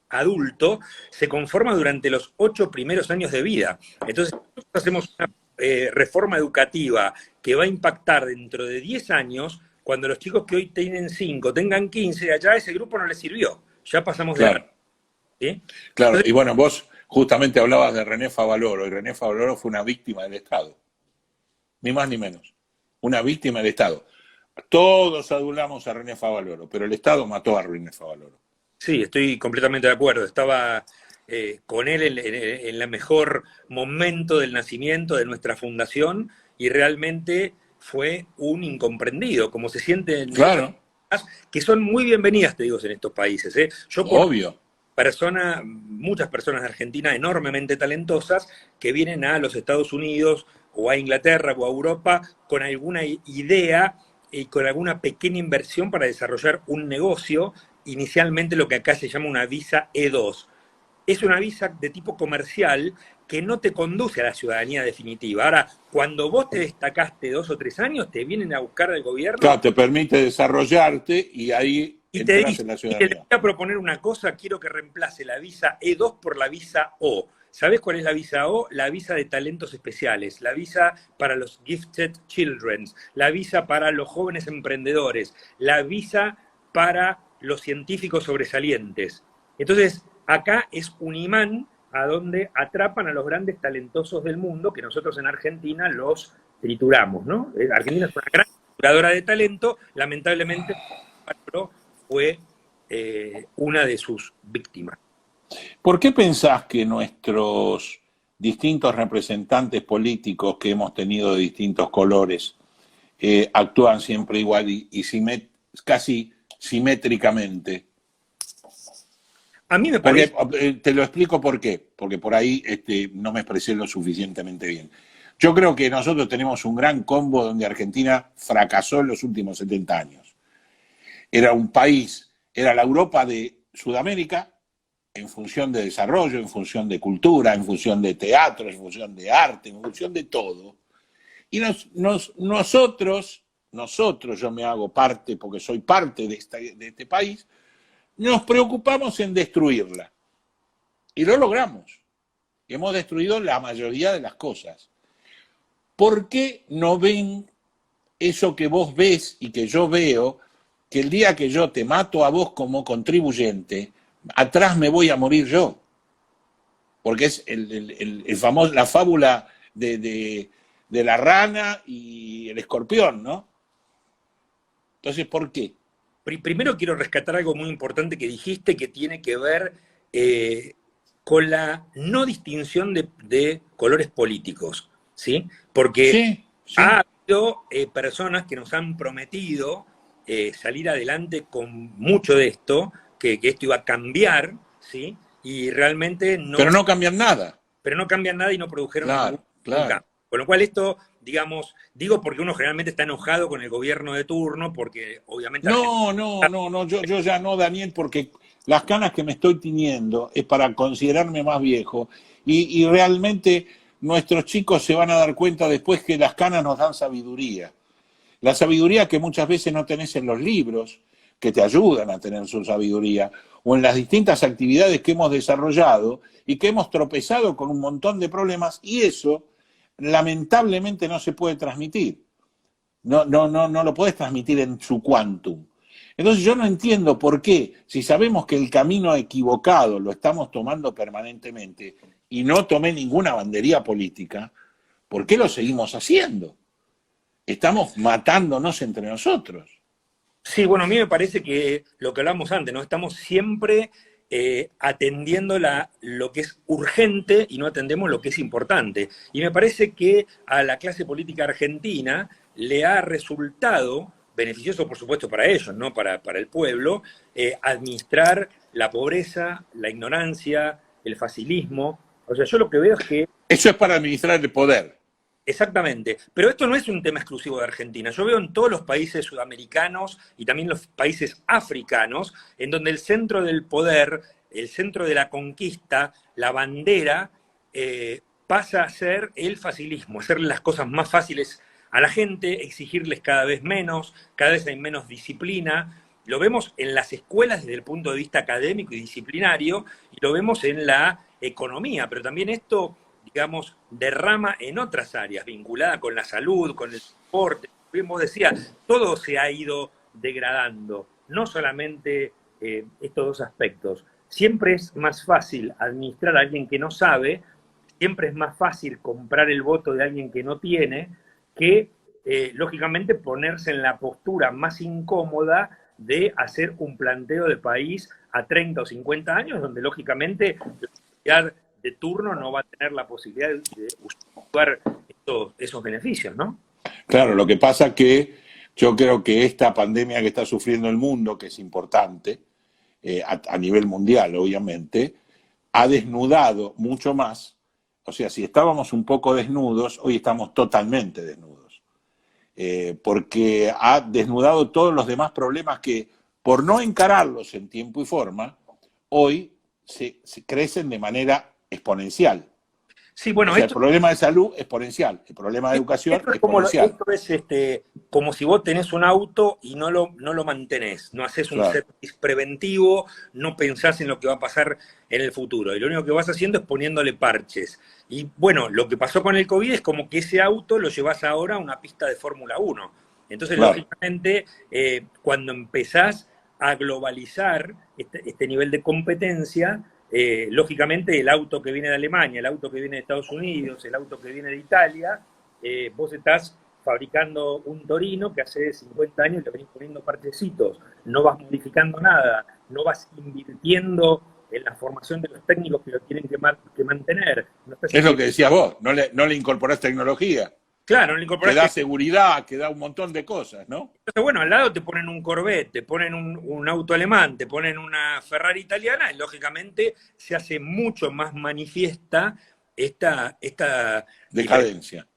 Speaker 3: adulto se conforma durante los 8 primeros años de vida. Entonces, si nosotros hacemos una reforma educativa que va a impactar dentro de 10 años, cuando los chicos que hoy tienen 5 tengan 15, allá ese grupo no les sirvió. Ya pasamos de edad. ¿sí?
Speaker 2: Claro,
Speaker 3: Entonces,
Speaker 2: y bueno, vos justamente hablabas de René Favaloro, y René Favaloro fue una víctima del Estado, ni más ni menos, una víctima del Estado. Todos adulamos a René Favaloro, pero el Estado mató a René Favaloro.
Speaker 3: sí, estoy completamente de acuerdo. Estaba con él en el mejor momento del nacimiento de nuestra fundación y realmente fue un incomprendido, como se siente en otras
Speaker 2: Claro,
Speaker 3: cosas que son muy bienvenidas, te digo, en estos países. Yo conozco
Speaker 2: obvio.
Speaker 3: muchas personas de Argentina enormemente talentosas que vienen a los Estados Unidos o a Inglaterra o a Europa con alguna idea y con alguna pequeña inversión para desarrollar un negocio, inicialmente lo que acá se llama una visa E2. Es una visa de tipo comercial que no te conduce a la ciudadanía definitiva. Ahora, cuando vos te destacaste 2 o 3 años, te vienen a buscar del gobierno
Speaker 2: Claro, te permite desarrollarte y ahí
Speaker 3: y te
Speaker 2: entras
Speaker 3: dice,
Speaker 2: en la
Speaker 3: y te voy
Speaker 2: ciudadanía.
Speaker 3: a proponer una cosa, quiero que reemplace la visa E2 por la visa O. ¿Sabés cuál es la visa O? La visa de talentos especiales, la visa para los gifted children, la visa para los jóvenes emprendedores, la visa para los científicos sobresalientes. Entonces, acá es un imán a donde atrapan a los grandes talentosos del mundo, que nosotros en Argentina los trituramos, ¿no? Argentina es una gran trituradora de talento, lamentablemente fue una de sus víctimas.
Speaker 2: ¿Por qué pensás que nuestros distintos representantes políticos que hemos tenido de distintos colores actúan siempre igual y casi simétricamente?
Speaker 3: A mí me parece...
Speaker 2: Porque, te lo explico por qué, porque por ahí no me expresé lo suficientemente bien. Yo creo que nosotros tenemos un gran combo donde Argentina fracasó en los últimos 70 años. Era un país, era la Europa de Sudamérica, en función de desarrollo, en función de cultura, en función de teatro, en función de arte, en función de todo. Y nosotros, yo me hago parte, porque soy parte de este país, nos preocupamos en destruirla. Y lo logramos. Hemos destruido la mayoría de las cosas. ¿Por qué no ven eso que vos ves y que yo veo, que el día que yo te mato a vos como contribuyente, atrás me voy a morir yo? Porque es el famoso, la fábula de la rana y el escorpión, ¿no? Entonces, ¿por qué?
Speaker 3: Primero quiero rescatar algo muy importante que dijiste que tiene que ver con la no distinción de colores políticos, ¿sí? Porque
Speaker 2: Sí, sí.
Speaker 3: ha habido personas que nos han prometido salir adelante con mucho de esto, que esto iba a cambiar, ¿sí? Y realmente no...
Speaker 2: Pero no cambian nada.
Speaker 3: Pero no cambian nada y no produjeron ningún cambio. Con lo cual esto, digamos, digo porque uno generalmente está enojado con el gobierno de turno, porque obviamente...
Speaker 2: No, yo ya no, Daniel, porque las canas que me estoy tiñendo es para considerarme más viejo y realmente nuestros chicos se van a dar cuenta después que las canas nos dan sabiduría. La sabiduría que muchas veces no tenés en los libros, que te ayudan a tener su sabiduría, o en las distintas actividades que hemos desarrollado y que hemos tropezado con un montón de problemas, y eso lamentablemente no se puede transmitir. No lo puedes transmitir en su quantum. Entonces yo no entiendo por qué, si sabemos que el camino equivocado lo estamos tomando permanentemente y no tomé ninguna bandería política, ¿por qué lo seguimos haciendo? Estamos matándonos entre nosotros.
Speaker 3: Sí, bueno, a mí me parece que lo que hablamos antes, ¿no? Estamos siempre atendiendo lo que es urgente y no atendemos lo que es importante. Y me parece que a la clase política argentina le ha resultado, beneficioso por supuesto para ellos, ¿no? Para el pueblo, administrar la pobreza, la ignorancia, el facilismo. O sea, yo lo que veo es que...
Speaker 2: Eso es para administrar el poder.
Speaker 3: Exactamente, pero esto no es un tema exclusivo de Argentina. Yo veo en todos los países sudamericanos y también los países africanos, en donde el centro del poder, el centro de la conquista, la bandera, pasa a ser el facilismo, hacerle las cosas más fáciles a la gente, exigirles cada vez menos, cada vez hay menos disciplina. Lo vemos en las escuelas desde el punto de vista académico y disciplinario, y lo vemos en la economía, pero también esto, digamos, derrama en otras áreas, vinculada con la salud, con el deporte. Bien vos decías, todo se ha ido degradando, no solamente estos dos aspectos, siempre es más fácil administrar a alguien que no sabe, siempre es más fácil comprar el voto de alguien que no tiene, que lógicamente ponerse en la postura más incómoda de hacer un planteo de país a 30 o 50 años, donde lógicamente la sociedad de turno no va a tener la posibilidad de usar esos beneficios, ¿no?
Speaker 2: Claro, lo que pasa que yo creo que esta pandemia que está sufriendo el mundo, que es importante, a nivel mundial, obviamente, ha desnudado mucho más. O sea, si estábamos un poco desnudos, hoy estamos totalmente desnudos. Porque ha desnudado todos los demás problemas que, por no encararlos en tiempo y forma, hoy se crecen de manera exponencial.
Speaker 3: Sí, bueno,
Speaker 2: o sea, el problema de salud exponencial, el problema de educación exponencial.
Speaker 3: Esto es como si vos tenés un auto y no lo mantenés, no haces un service preventivo, no pensás en lo que va a pasar en el futuro, y lo único que vas haciendo es poniéndole parches. Y bueno, lo que pasó con el COVID es como que ese auto lo llevas ahora a una pista de Fórmula 1. Entonces, lógicamente, cuando empezás a globalizar este nivel de competencia, lógicamente el auto que viene de Alemania, el auto que viene de Estados Unidos, el auto que viene de Italia, vos estás fabricando un Torino que hace 50 años le venís poniendo parchecitos, no vas modificando nada, no vas invirtiendo en la formación de los técnicos que lo tienen que mantener. No
Speaker 2: es lo que decías vos, no le incorporás tecnología.
Speaker 3: Claro, no le incorporás.
Speaker 2: Que da seguridad, que da un montón de cosas, ¿no?
Speaker 3: Entonces, bueno, al lado te ponen un Corvette, te ponen un auto alemán, te ponen una Ferrari italiana, y lógicamente se hace mucho más manifiesta esta
Speaker 2: decadencia.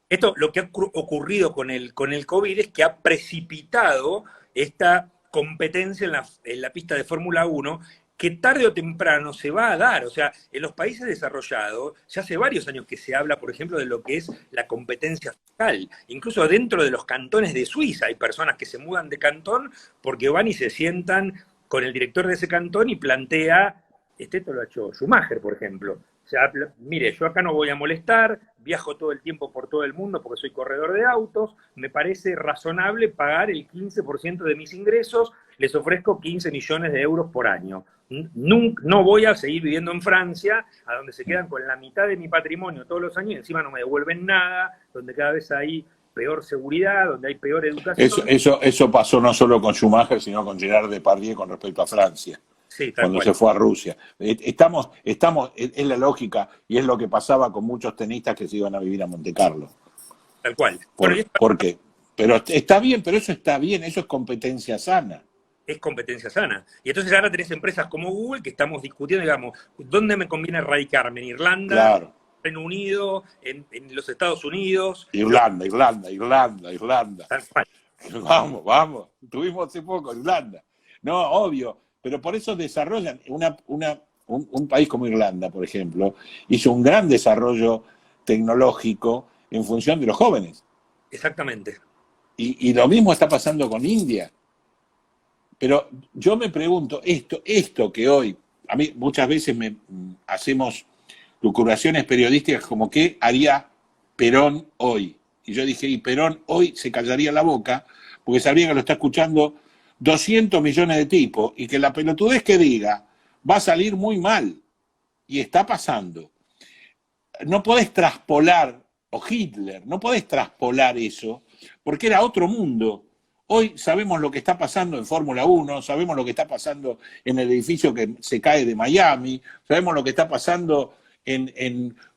Speaker 3: Esto, lo que ha ocurrido con el COVID es que ha precipitado esta competencia en la pista de Fórmula 1, que tarde o temprano se va a dar. O sea, en los países desarrollados ya hace varios años que se habla, por ejemplo, de lo que es la competencia fiscal. Incluso dentro de los cantones de Suiza hay personas que se mudan de cantón porque van y se sientan con el director de ese cantón y plantea, esto lo ha hecho Schumacher, por ejemplo. O sea, mire, yo acá no voy a molestar, viajo todo el tiempo por todo el mundo porque soy corredor de autos, me parece razonable pagar el 15% de mis ingresos, les ofrezco 15 millones de euros por año. No voy a seguir viviendo en Francia, a donde se quedan con la mitad de mi patrimonio todos los años y encima no me devuelven nada, donde cada vez hay peor seguridad, donde hay peor educación.
Speaker 2: Eso pasó no solo con Schumacher, sino con Gerard Depardieu con respecto a Francia.
Speaker 3: Sí,
Speaker 2: cuando se fue a Rusia. Es la lógica y es lo que pasaba con muchos tenistas que se iban a vivir a Monte Carlo.
Speaker 3: Tal cual.
Speaker 2: ¿Por qué? Pero está bien, eso es competencia sana.
Speaker 3: Es competencia sana. Y entonces ahora tenés empresas como Google que estamos discutiendo, digamos, ¿dónde me conviene radicarme? ¿En Irlanda?
Speaker 2: Claro.
Speaker 3: Reino Unido, en los Estados Unidos.
Speaker 2: Irlanda.
Speaker 3: Tal cual.
Speaker 2: Vamos. Tuvimos hace poco Irlanda. No, obvio. Pero por eso desarrollan un país como Irlanda, por ejemplo, hizo un gran desarrollo tecnológico en función de los jóvenes.
Speaker 3: Exactamente.
Speaker 2: Y lo mismo está pasando con India. Pero yo me pregunto, esto que hoy, a mí muchas veces hacemos lucubraciones periodísticas como ¿qué haría Perón hoy? Y yo dije, y Perón hoy se callaría la boca porque sabría que lo está escuchando 200 millones de tipos y que la pelotudez que diga va a salir muy mal. Y está pasando. No podés traspolar, o Hitler, no podés traspolar eso, porque era otro mundo. Hoy sabemos lo que está pasando en Fórmula 1, sabemos lo que está pasando en el edificio que se cae de Miami, sabemos lo que está pasando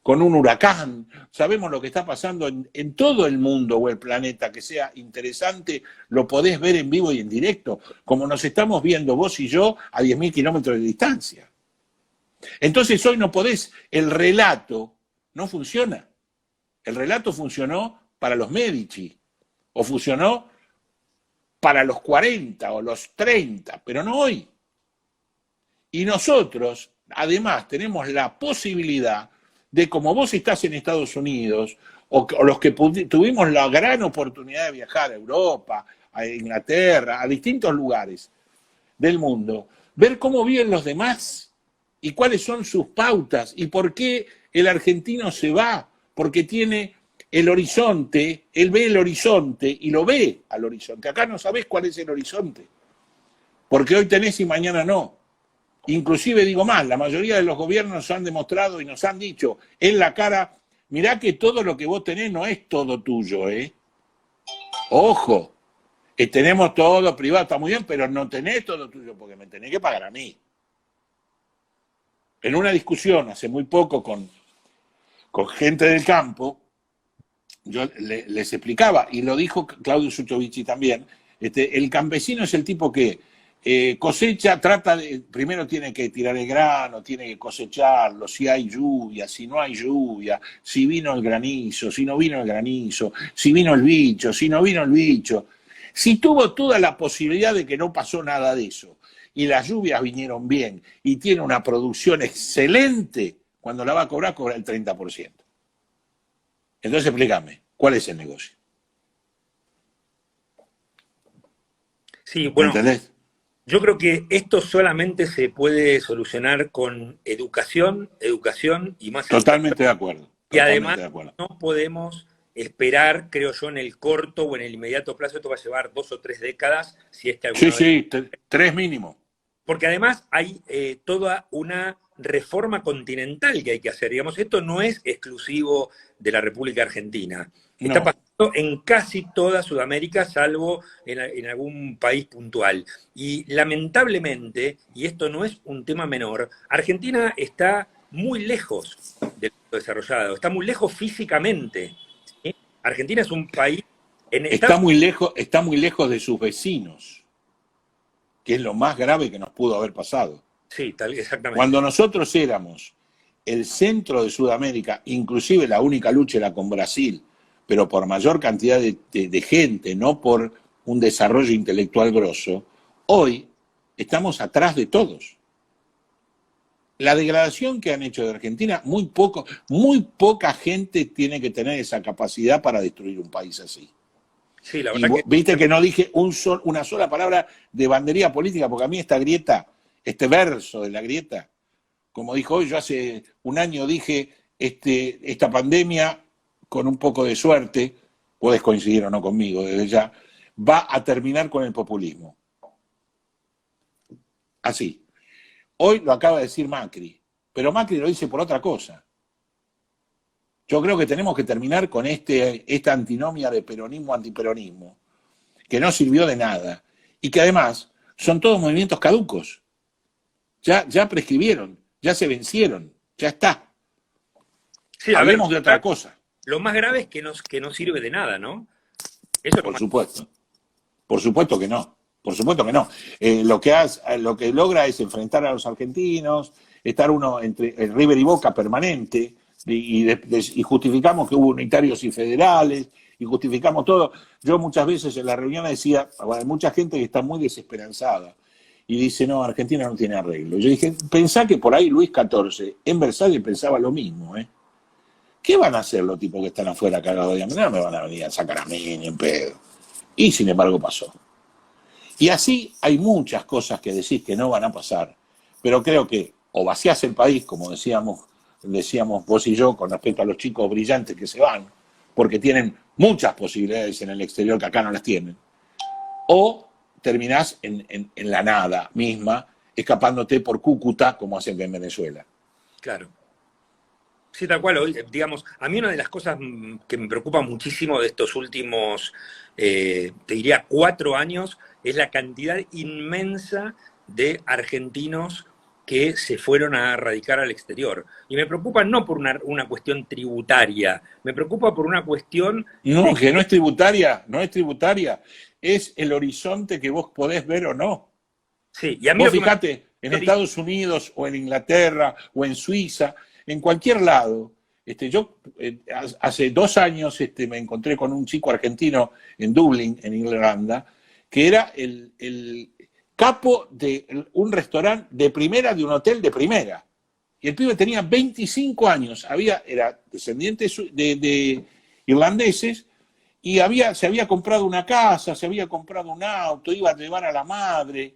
Speaker 2: con un huracán, sabemos lo que está pasando en todo el mundo o el planeta, que sea interesante, lo podés ver en vivo y en directo, como nos estamos viendo vos y yo a 10.000 kilómetros de distancia. Entonces hoy no podés, el relato no funciona. El relato funcionó para los Medici, o funcionó para los 40 o los 30, pero no hoy. Y nosotros, además, tenemos la posibilidad de, como vos estás en Estados Unidos, o los que tuvimos la gran oportunidad de viajar a Europa, a Inglaterra, a distintos lugares del mundo, ver cómo viven los demás y cuáles son sus pautas y por qué el argentino se va, porque tiene el horizonte, él ve el horizonte y lo ve al horizonte. Acá no sabés cuál es el horizonte, porque hoy tenés y mañana no. Inclusive digo más, la mayoría de los gobiernos han demostrado y nos han dicho en la cara, mirá que todo lo que vos tenés no es todo tuyo, ¿eh? Ojo, tenemos todo privado, está muy bien, pero no tenés todo tuyo porque me tenés que pagar a mí. En una discusión hace muy poco con gente del campo, yo les explicaba, y lo dijo Claudio Suchovicci también, el campesino es el tipo que cosecha, primero tiene que tirar el grano, tiene que cosecharlo, si hay lluvia, si no hay lluvia, si vino el granizo, si no vino el granizo, si vino el bicho, si no vino el bicho. Si tuvo toda la posibilidad de que no pasó nada de eso, y las lluvias vinieron bien, y tiene una producción excelente, cuando la va a cobrar, cobra el 30%. Entonces explícame, ¿cuál es el negocio?
Speaker 3: Sí, bueno,
Speaker 2: ¿Me entendés?
Speaker 3: yo creo que esto solamente se puede solucionar con educación, educación y más
Speaker 2: Totalmente de acuerdo.
Speaker 3: Y además no podemos esperar, creo yo, en el corto o en el inmediato plazo. Esto va a llevar 2 o 3 décadas, si es que alguna vez...
Speaker 2: Sí, 3 mínimo.
Speaker 3: Porque además hay toda una reforma continental que hay que hacer. Digamos, esto no es exclusivo de la República Argentina.
Speaker 2: No.
Speaker 3: Está pasando en casi toda Sudamérica, salvo en algún país puntual. Y lamentablemente, y esto no es un tema menor, Argentina está muy lejos del mundo desarrollado, está muy lejos físicamente. ¿Sí? Argentina es un país...
Speaker 2: Está muy lejos de sus vecinos, que es lo más grave que nos pudo haber pasado.
Speaker 3: Sí, exactamente.
Speaker 2: Cuando nosotros éramos el centro de Sudamérica, inclusive la única lucha era con Brasil, pero por mayor cantidad de gente, no por un desarrollo intelectual grosso, hoy estamos atrás de todos. La degradación que han hecho de Argentina, muy poca gente tiene que tener esa capacidad para destruir un país así.
Speaker 3: Sí, la verdad
Speaker 2: viste que no dije una sola palabra de bandería política, porque a mí esta grieta, este verso de la grieta, como dijo hoy, yo hace un año dije, esta pandemia, con un poco de suerte, podés coincidir o no conmigo desde ya, va a terminar con el populismo. Así. Hoy lo acaba de decir Macri, pero Macri lo dice por otra cosa. Yo creo que tenemos que terminar con esta antinomia de peronismo-antiperonismo, que no sirvió de nada, y que además son todos movimientos caducos. Ya prescribieron, ya se vencieron, ya está.
Speaker 3: Sí,
Speaker 2: hablemos de otra cosa.
Speaker 3: Lo más grave es que no sirve de nada, ¿no? Eso
Speaker 2: por supuesto. Por supuesto que no. Por supuesto que no. Lo que logra es enfrentar a los argentinos, estar uno entre el River y Boca permanente, y justificamos que hubo unitarios y federales, y justificamos todo. Yo muchas veces en la reunión decía, hay mucha gente que está muy desesperanzada, y dice, no, Argentina no tiene arreglo. Yo dije, pensá que por ahí Luis XIV en Versalles pensaba lo mismo, ¿eh? ¿Qué van a hacer los tipos que están afuera cagados de hambre? No me van a venir a sacar a mí ni en pedo. Y sin embargo pasó. Y así hay muchas cosas que decís que no van a pasar, pero creo que o vaciás el país, como decíamos vos y yo, con respecto a los chicos brillantes que se van, porque tienen muchas posibilidades en el exterior que acá no las tienen, o terminás en la nada misma, escapándote por Cúcuta, como hacen en Venezuela.
Speaker 3: Claro. Sí, tal cual. Hoy, digamos, a mí una de las cosas que me preocupa muchísimo de estos últimos, te diría, 4 años, es la cantidad inmensa de argentinos que se fueron a radicar al exterior. Y me preocupa no por una cuestión tributaria, me preocupa por una cuestión...
Speaker 2: No, que no es tributaria, es el horizonte que vos podés ver o no.
Speaker 3: Sí, y a mí
Speaker 2: vos fijate, en Estados Unidos o en Inglaterra o en Suiza, en cualquier lado, yo hace 2 años me encontré con un chico argentino en Dublín, en Irlanda, que era el capo de un restaurante de primera, de un hotel de primera. Y el pibe tenía 25 años, era descendiente de irlandeses, y se había comprado una casa, se había comprado un auto, iba a llevar a la madre.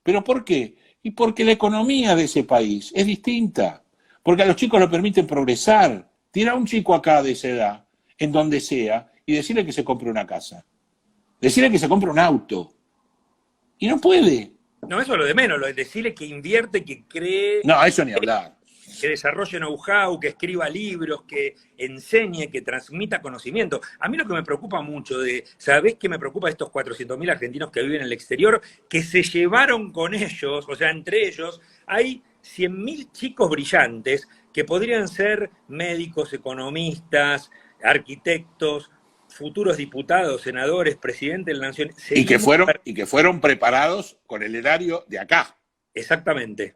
Speaker 2: ¿Pero por qué? Y porque la economía de ese país es distinta. Porque a los chicos les permiten progresar. Tiene a un chico acá de esa edad, en donde sea, y decirle que se compre una casa. Decirle que se compre un auto. Y no puede.
Speaker 3: No, eso es lo de menos, lo de decirle que invierte, que cree,
Speaker 2: No, eso ni hablar.
Speaker 3: que desarrolle know-how, que escriba libros, que enseñe, que transmita conocimiento. A mí lo que me preocupa mucho, ¿sabés qué me preocupa de estos 400.000 argentinos que viven en el exterior? Que se llevaron con ellos, o sea, entre ellos, hay 100.000 chicos brillantes que podrían ser médicos, economistas, arquitectos, futuros diputados, senadores, presidentes de la nación.
Speaker 2: Y que fueron preparados con el erario de acá.
Speaker 3: Exactamente.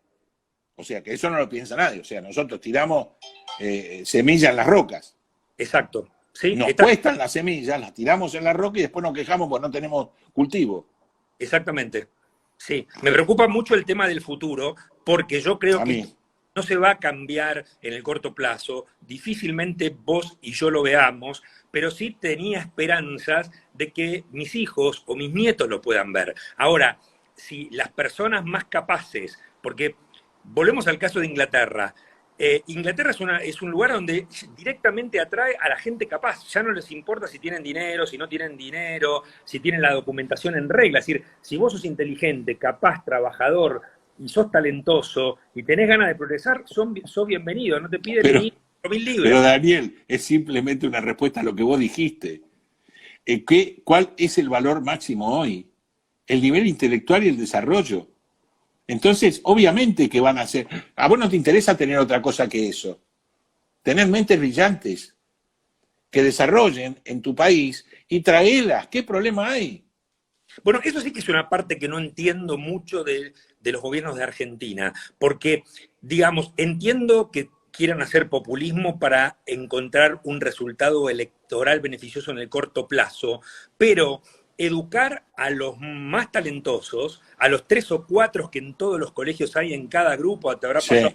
Speaker 2: O sea, que eso no lo piensa nadie. O sea, nosotros tiramos semillas en las rocas.
Speaker 3: Exacto. ¿Sí?
Speaker 2: Nos cuestan las semillas, las tiramos en la roca y después nos quejamos porque no tenemos cultivo.
Speaker 3: Exactamente. Sí. Me preocupa mucho el tema del futuro, porque yo creo que no se va a cambiar en el corto plazo. Difícilmente vos y yo lo veamos, pero sí tenía esperanzas de que mis hijos o mis nietos lo puedan ver. Ahora, si las personas más capaces, porque volvemos al caso de Inglaterra. Inglaterra es un lugar donde directamente atrae a la gente capaz. Ya no les importa si tienen dinero, si no tienen dinero, si tienen la documentación en regla. Es decir, si vos sos inteligente, capaz, trabajador y sos talentoso y tenés ganas de progresar, sos bienvenido. No te piden ni 4.000 libras.
Speaker 2: Pero Daniel, es simplemente una respuesta a lo que vos dijiste. ¿Cuál es el valor máximo hoy? El nivel intelectual y el desarrollo. Entonces, obviamente que van a ser... A vos no te interesa tener otra cosa que eso. Tener mentes brillantes que desarrollen en tu país y traelas. ¿Qué problema hay?
Speaker 3: Bueno, eso sí que es una parte que no entiendo mucho de los gobiernos de Argentina, porque, digamos, entiendo que quieran hacer populismo para encontrar un resultado electoral beneficioso en el corto plazo, pero educar a los más talentosos, a los 3 o 4 que en todos los colegios hay en cada grupo, te habrá pasado,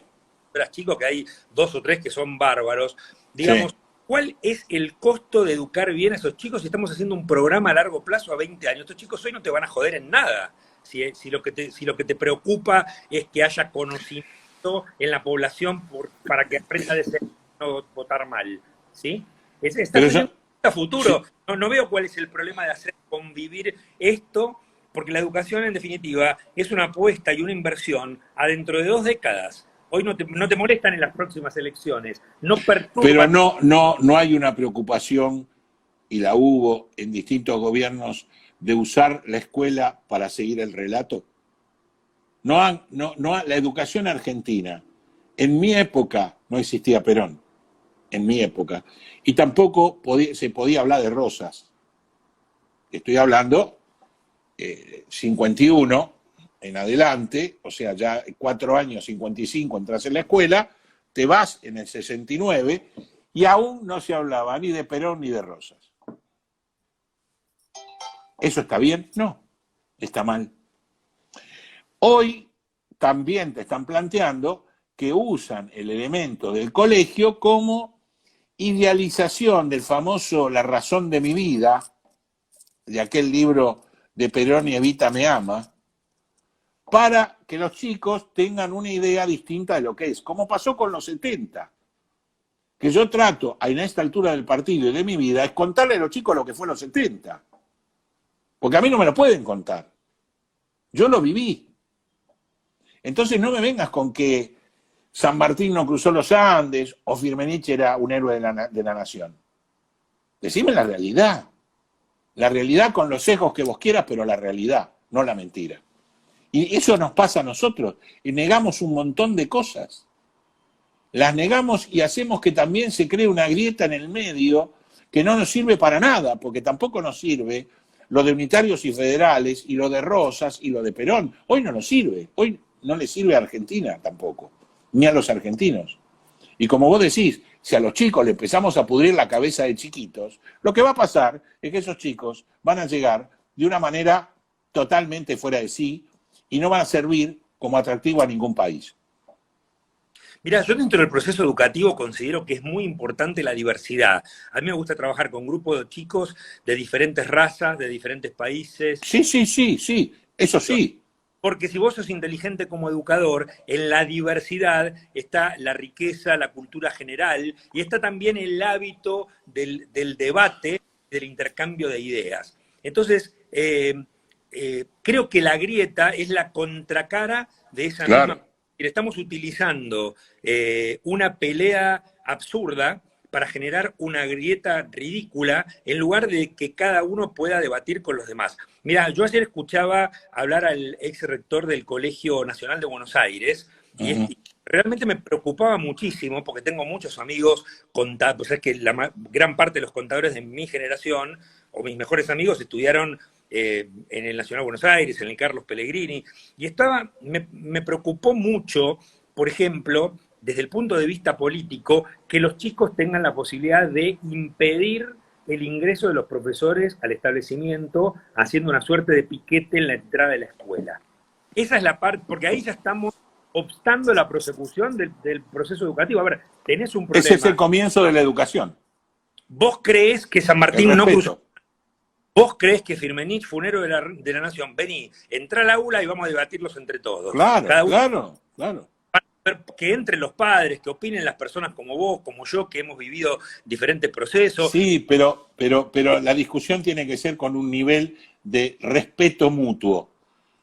Speaker 3: chicos, que hay 2 o 3 que son bárbaros, digamos, ¿cuál es el costo de educar bien a esos chicos si estamos haciendo un programa a largo plazo a 20 años? Estos chicos hoy no te van a joder en nada, si lo que te preocupa es que haya conocimiento en la población para que aprenda de ser no votar mal, ¿sí? A futuro. No veo cuál es el problema de hacer convivir esto, porque la educación, en definitiva, es una apuesta y una inversión a dentro de 2 décadas. Hoy no te molestan en las próximas elecciones. No perturban.
Speaker 2: Pero no hay una preocupación, y la hubo en distintos gobiernos, de usar la escuela para seguir el relato. La educación argentina, en mi época no existía Perón. En mi época. Y tampoco se podía hablar de Rosas. Estoy hablando 51 en adelante, o sea, ya 4 años, 55, entras en la escuela, te vas en el 69 y aún no se hablaba ni de Perón ni de Rosas. ¿Eso está bien? No, está mal. Hoy también te están planteando que usan el elemento del colegio como idealización del famoso La razón de mi vida, de aquel libro de Perón y Evita me ama, para que los chicos tengan una idea distinta de lo que es, como pasó con los 70, que yo trato en esta altura del partido y de mi vida es contarle a los chicos lo que fue los 70, porque a mí no me lo pueden contar, yo lo viví. Entonces no me vengas con que San Martín no cruzó los Andes o Firmenich era un héroe de la nación. Decime la realidad con los sesgos que vos quieras, pero la realidad, no la mentira. Y eso nos pasa a nosotros, y negamos un montón de cosas. Las negamos y hacemos que también se cree una grieta en el medio que no nos sirve para nada, porque tampoco nos sirve lo de unitarios y federales, y lo de Rosas, y lo de Perón. Hoy no nos sirve, hoy no le sirve a Argentina tampoco, ni a los argentinos. Y como vos decís, si a los chicos le empezamos a pudrir la cabeza de chiquitos, lo que va a pasar es que esos chicos van a llegar de una manera totalmente fuera de sí y no van a servir como atractivo a ningún país.
Speaker 3: Mirá, yo dentro del proceso educativo considero que es muy importante la diversidad. A mí me gusta trabajar con grupos de chicos de diferentes razas, de diferentes países.
Speaker 2: Sí, eso sí.
Speaker 3: Porque si vos sos inteligente como educador, en la diversidad está la riqueza, la cultura general, y está también el hábito del debate, del intercambio de ideas. Entonces, creo que la grieta es la contracara de esa misma. Estamos utilizando una pelea absurda para generar una grieta ridícula en lugar de que cada uno pueda debatir con los demás. Mira, yo ayer escuchaba hablar al ex rector del Colegio Nacional de Buenos Aires y realmente me preocupaba muchísimo porque tengo muchos amigos contadores, pues es que gran parte de los contadores de mi generación o mis mejores amigos estudiaron en el Nacional de Buenos Aires, en el Carlos Pellegrini, y me preocupó mucho, por ejemplo, desde el punto de vista político, que los chicos tengan la posibilidad de impedir el ingreso de los profesores al establecimiento, haciendo una suerte de piquete en la entrada de la escuela. Esa es la parte, porque ahí ya estamos obstando la prosecución del proceso educativo. A ver, tenés un problema.
Speaker 2: Ese es el comienzo de la educación.
Speaker 3: ¿Vos creés que San Martín no cruzó? ¿Vos creés que Firmenich fue un héroe de la nación? Vení, entra al aula y vamos a debatirlos entre todos.
Speaker 2: Claro.
Speaker 3: Que entren los padres, que opinen las personas como vos, como yo, que hemos vivido diferentes procesos.
Speaker 2: Sí, pero la discusión tiene que ser con un nivel de respeto mutuo.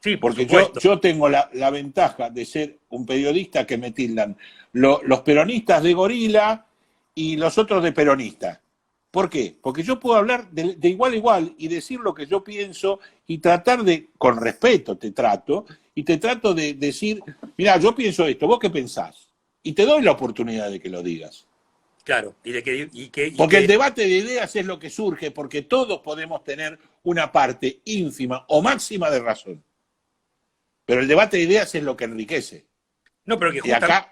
Speaker 3: Sí,
Speaker 2: porque yo tengo la ventaja de ser un periodista que me tildan los peronistas de gorila y los otros de peronista. ¿Por qué? Porque yo puedo hablar de igual a igual y decir lo que yo pienso y tratar de, con respeto te trato de decir, mira, yo pienso esto, ¿vos qué pensás? Y te doy la oportunidad de que lo digas.
Speaker 3: Claro,
Speaker 2: porque el debate de ideas es lo que surge, porque todos podemos tener una parte ínfima o máxima de razón. Pero el debate de ideas es lo que enriquece.
Speaker 3: No, pero que justamente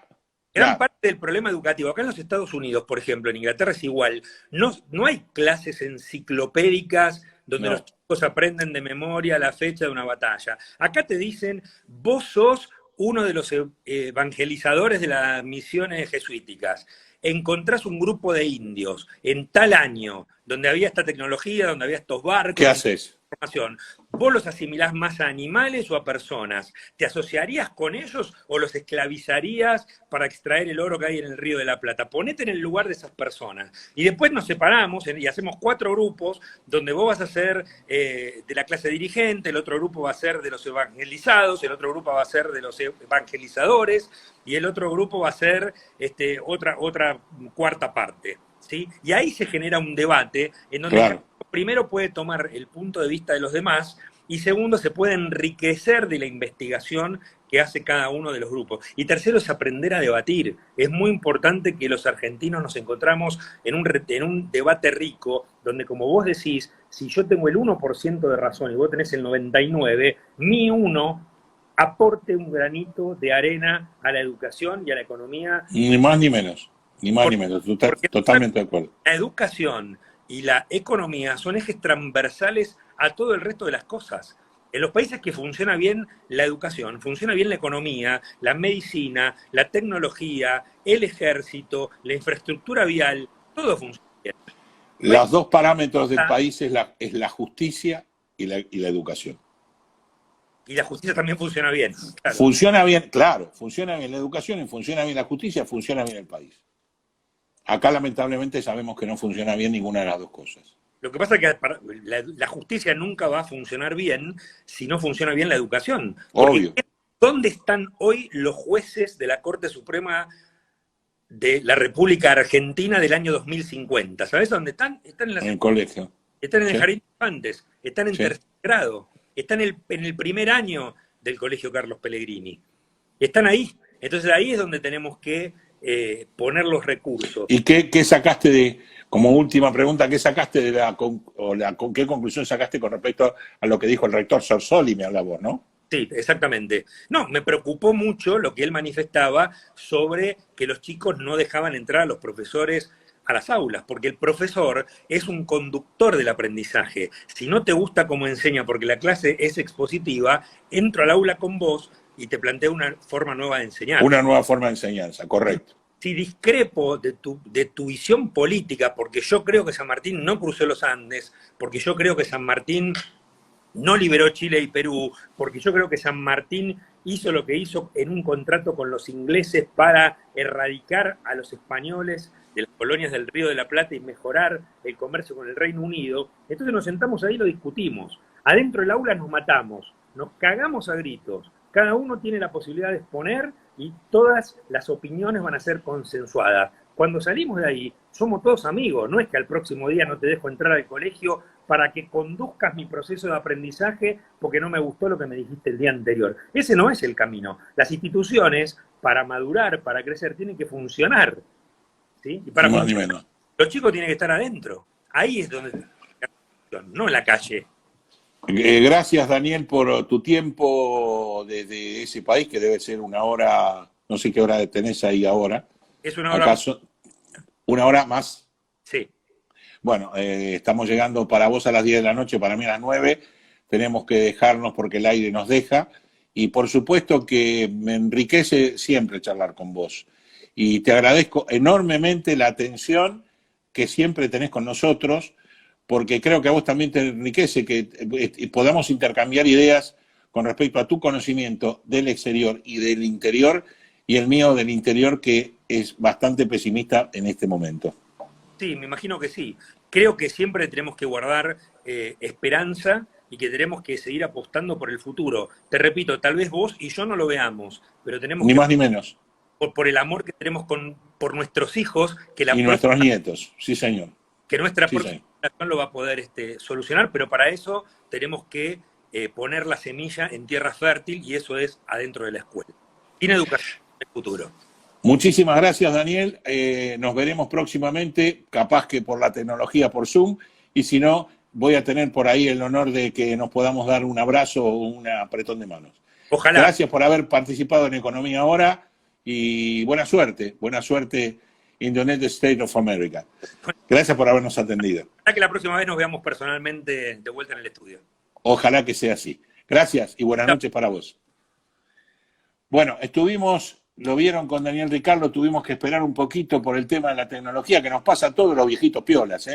Speaker 3: gran parte del problema educativo, acá en los Estados Unidos, por ejemplo, en Inglaterra es igual, no hay clases enciclopédicas donde los chicos aprenden de memoria la fecha de una batalla. Acá te dicen, vos sos uno de los evangelizadores de las misiones jesuíticas. Encontrás un grupo de indios en tal año, donde había esta tecnología, donde había estos barcos.
Speaker 2: ¿Qué haces?
Speaker 3: ¿Vos los asimilás más a animales o a personas? ¿Te asociarías con ellos o los esclavizarías para extraer el oro que hay en el Río de la Plata? Ponete en el lugar de esas personas. Y después nos separamos y hacemos 4 grupos, donde vos vas a ser de la clase dirigente, el otro grupo va a ser de los evangelizados, el otro grupo va a ser de los evangelizadores, y el otro grupo va a ser otra cuarta parte. ¿Sí? Y ahí se genera un debate en donde primero puede tomar el punto de vista de los demás y segundo se puede enriquecer de la investigación que hace cada uno de los grupos. Y tercero es aprender a debatir. Es muy importante que los argentinos nos encontramos en un debate rico, donde como vos decís, si yo tengo el 1% de razón y vos tenés el 99%, mi 1 aporte un granito de arena a la educación y a la economía.
Speaker 2: Ni más ni menos. Ni más ni menos, totalmente de acuerdo.
Speaker 3: La educación y la economía son ejes transversales a todo el resto de las cosas. En los países que funciona bien la educación, funciona bien la economía, la medicina, la tecnología, el ejército, la infraestructura vial, todo funciona bien.
Speaker 2: Los dos parámetros del país es la justicia y la educación.
Speaker 3: Y la justicia también funciona bien.
Speaker 2: Claro. Funciona bien, claro, funciona bien la educación y funciona bien la justicia, funciona bien el país. Acá lamentablemente sabemos que no funciona bien ninguna de las dos cosas.
Speaker 3: Lo que pasa es que la justicia nunca va a funcionar bien si no funciona bien la educación.
Speaker 2: Obvio.
Speaker 3: ¿Dónde están hoy los jueces de la Corte Suprema de la República Argentina del año 2050? ¿Sabés dónde están? Están en
Speaker 2: el colegio.
Speaker 3: Están en el jardín de infantes, están en tercer grado, están en el primer año del Colegio Carlos Pellegrini. Están ahí. Entonces ahí es donde tenemos que poner los recursos.
Speaker 2: ¿Y qué sacaste como última pregunta, qué sacaste qué conclusión sacaste con respecto a lo que dijo el rector Sorsoli, me habla vos, ¿no?
Speaker 3: Sí, exactamente. No, me preocupó mucho lo que él manifestaba sobre que los chicos no dejaban entrar a los profesores a las aulas, porque el profesor es un conductor del aprendizaje. Si no te gusta cómo enseña, porque la clase es expositiva, entro al aula con vos y te planteo una forma nueva de enseñar.
Speaker 2: Una nueva forma de enseñanza, correcto.
Speaker 3: Si discrepo de tu visión política, porque yo creo que San Martín no cruzó los Andes, porque yo creo que San Martín no liberó Chile y Perú, porque yo creo que San Martín hizo lo que hizo en un contrato con los ingleses para erradicar a los españoles de las colonias del Río de la Plata y mejorar el comercio con el Reino Unido, entonces nos sentamos ahí y lo discutimos. Adentro del aula nos matamos, nos cagamos a gritos. Cada uno tiene la posibilidad de exponer y todas las opiniones van a ser consensuadas. Cuando salimos de ahí, somos todos amigos. No es que al próximo día no te dejo entrar al colegio para que conduzcas mi proceso de aprendizaje porque no me gustó lo que me dijiste el día anterior. Ese no es el camino. Las instituciones, para madurar, para crecer, tienen que funcionar. ¿Sí? Y para funcionar, los chicos tienen que estar adentro. Ahí es donde... no en la calle.
Speaker 2: Gracias, Daniel, por tu tiempo desde ese país, que debe ser una hora, no sé qué hora tenés ahí ahora.
Speaker 3: Es una hora.
Speaker 2: ¿Acaso una hora más?
Speaker 3: Sí.
Speaker 2: Bueno, estamos llegando para vos a las 10 de la noche, para mí a las 9. Tenemos que dejarnos porque el aire nos deja. Y por supuesto que me enriquece siempre charlar con vos. Y te agradezco enormemente la atención que siempre tenés con nosotros, porque creo que a vos también te enriquece que podamos intercambiar ideas con respecto a tu conocimiento del exterior y del interior, y el mío del interior, que es bastante pesimista en este momento.
Speaker 3: Sí, me imagino que sí. Creo que siempre tenemos que guardar esperanza y que tenemos que seguir apostando por el futuro. Te repito, tal vez vos y yo no lo veamos, pero tenemos
Speaker 2: ni
Speaker 3: que...
Speaker 2: más ni menos.
Speaker 3: Por el amor que tenemos por nuestros hijos, que la
Speaker 2: y nuestros nietos, sí señor.
Speaker 3: Que nuestra próxima generación lo va a poder solucionar, pero para eso tenemos que poner la semilla en tierra fértil, y eso es adentro de la escuela. Sin educación en el futuro.
Speaker 2: Muchísimas gracias, Daniel. Nos veremos próximamente, capaz que por la tecnología, por Zoom, y si no, voy a tener por ahí el honor de que nos podamos dar un abrazo o un apretón de manos.
Speaker 3: Ojalá.
Speaker 2: Gracias por haber participado en Economía Ahora, y buena suerte in the United States of America. Gracias por habernos atendido.
Speaker 3: Ojalá que la próxima vez nos veamos personalmente de vuelta en el estudio.
Speaker 2: Ojalá que sea así. Gracias y buenas noches para vos. Bueno, lo vieron con Daniel Ricardo, tuvimos que esperar un poquito por el tema de la tecnología, que nos pasa a todos los viejitos piolas,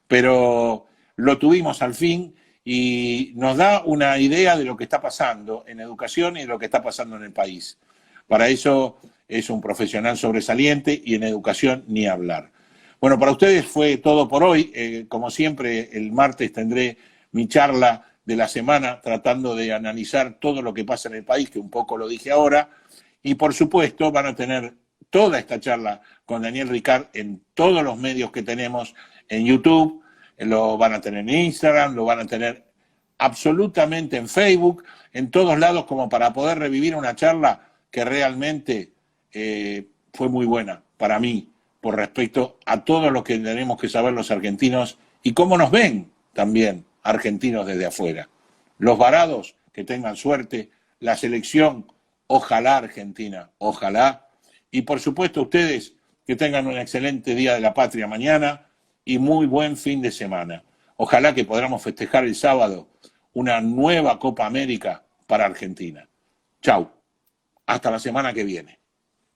Speaker 2: pero lo tuvimos al fin y nos da una idea de lo que está pasando en educación y de lo que está pasando en el país. Para eso es un profesional sobresaliente, y en educación ni hablar. Bueno, para ustedes fue todo por hoy. Como siempre, el martes tendré mi charla de la semana tratando de analizar todo lo que pasa en el país, que un poco lo dije ahora. Y por supuesto van a tener toda esta charla con Daniel Ricard en todos los medios que tenemos en YouTube, lo van a tener en Instagram, lo van a tener absolutamente en Facebook, en todos lados, como para poder revivir una charla que realmente fue muy buena para mí, por respecto a todo lo que tenemos que saber los argentinos y cómo nos ven también argentinos desde afuera. Los varados, que tengan suerte, la selección, ojalá Argentina, ojalá. Y por supuesto ustedes, que tengan un excelente Día de la Patria mañana y muy buen fin de semana. Ojalá que podamos festejar el sábado una nueva Copa América para Argentina. Chau. Hasta la semana que viene.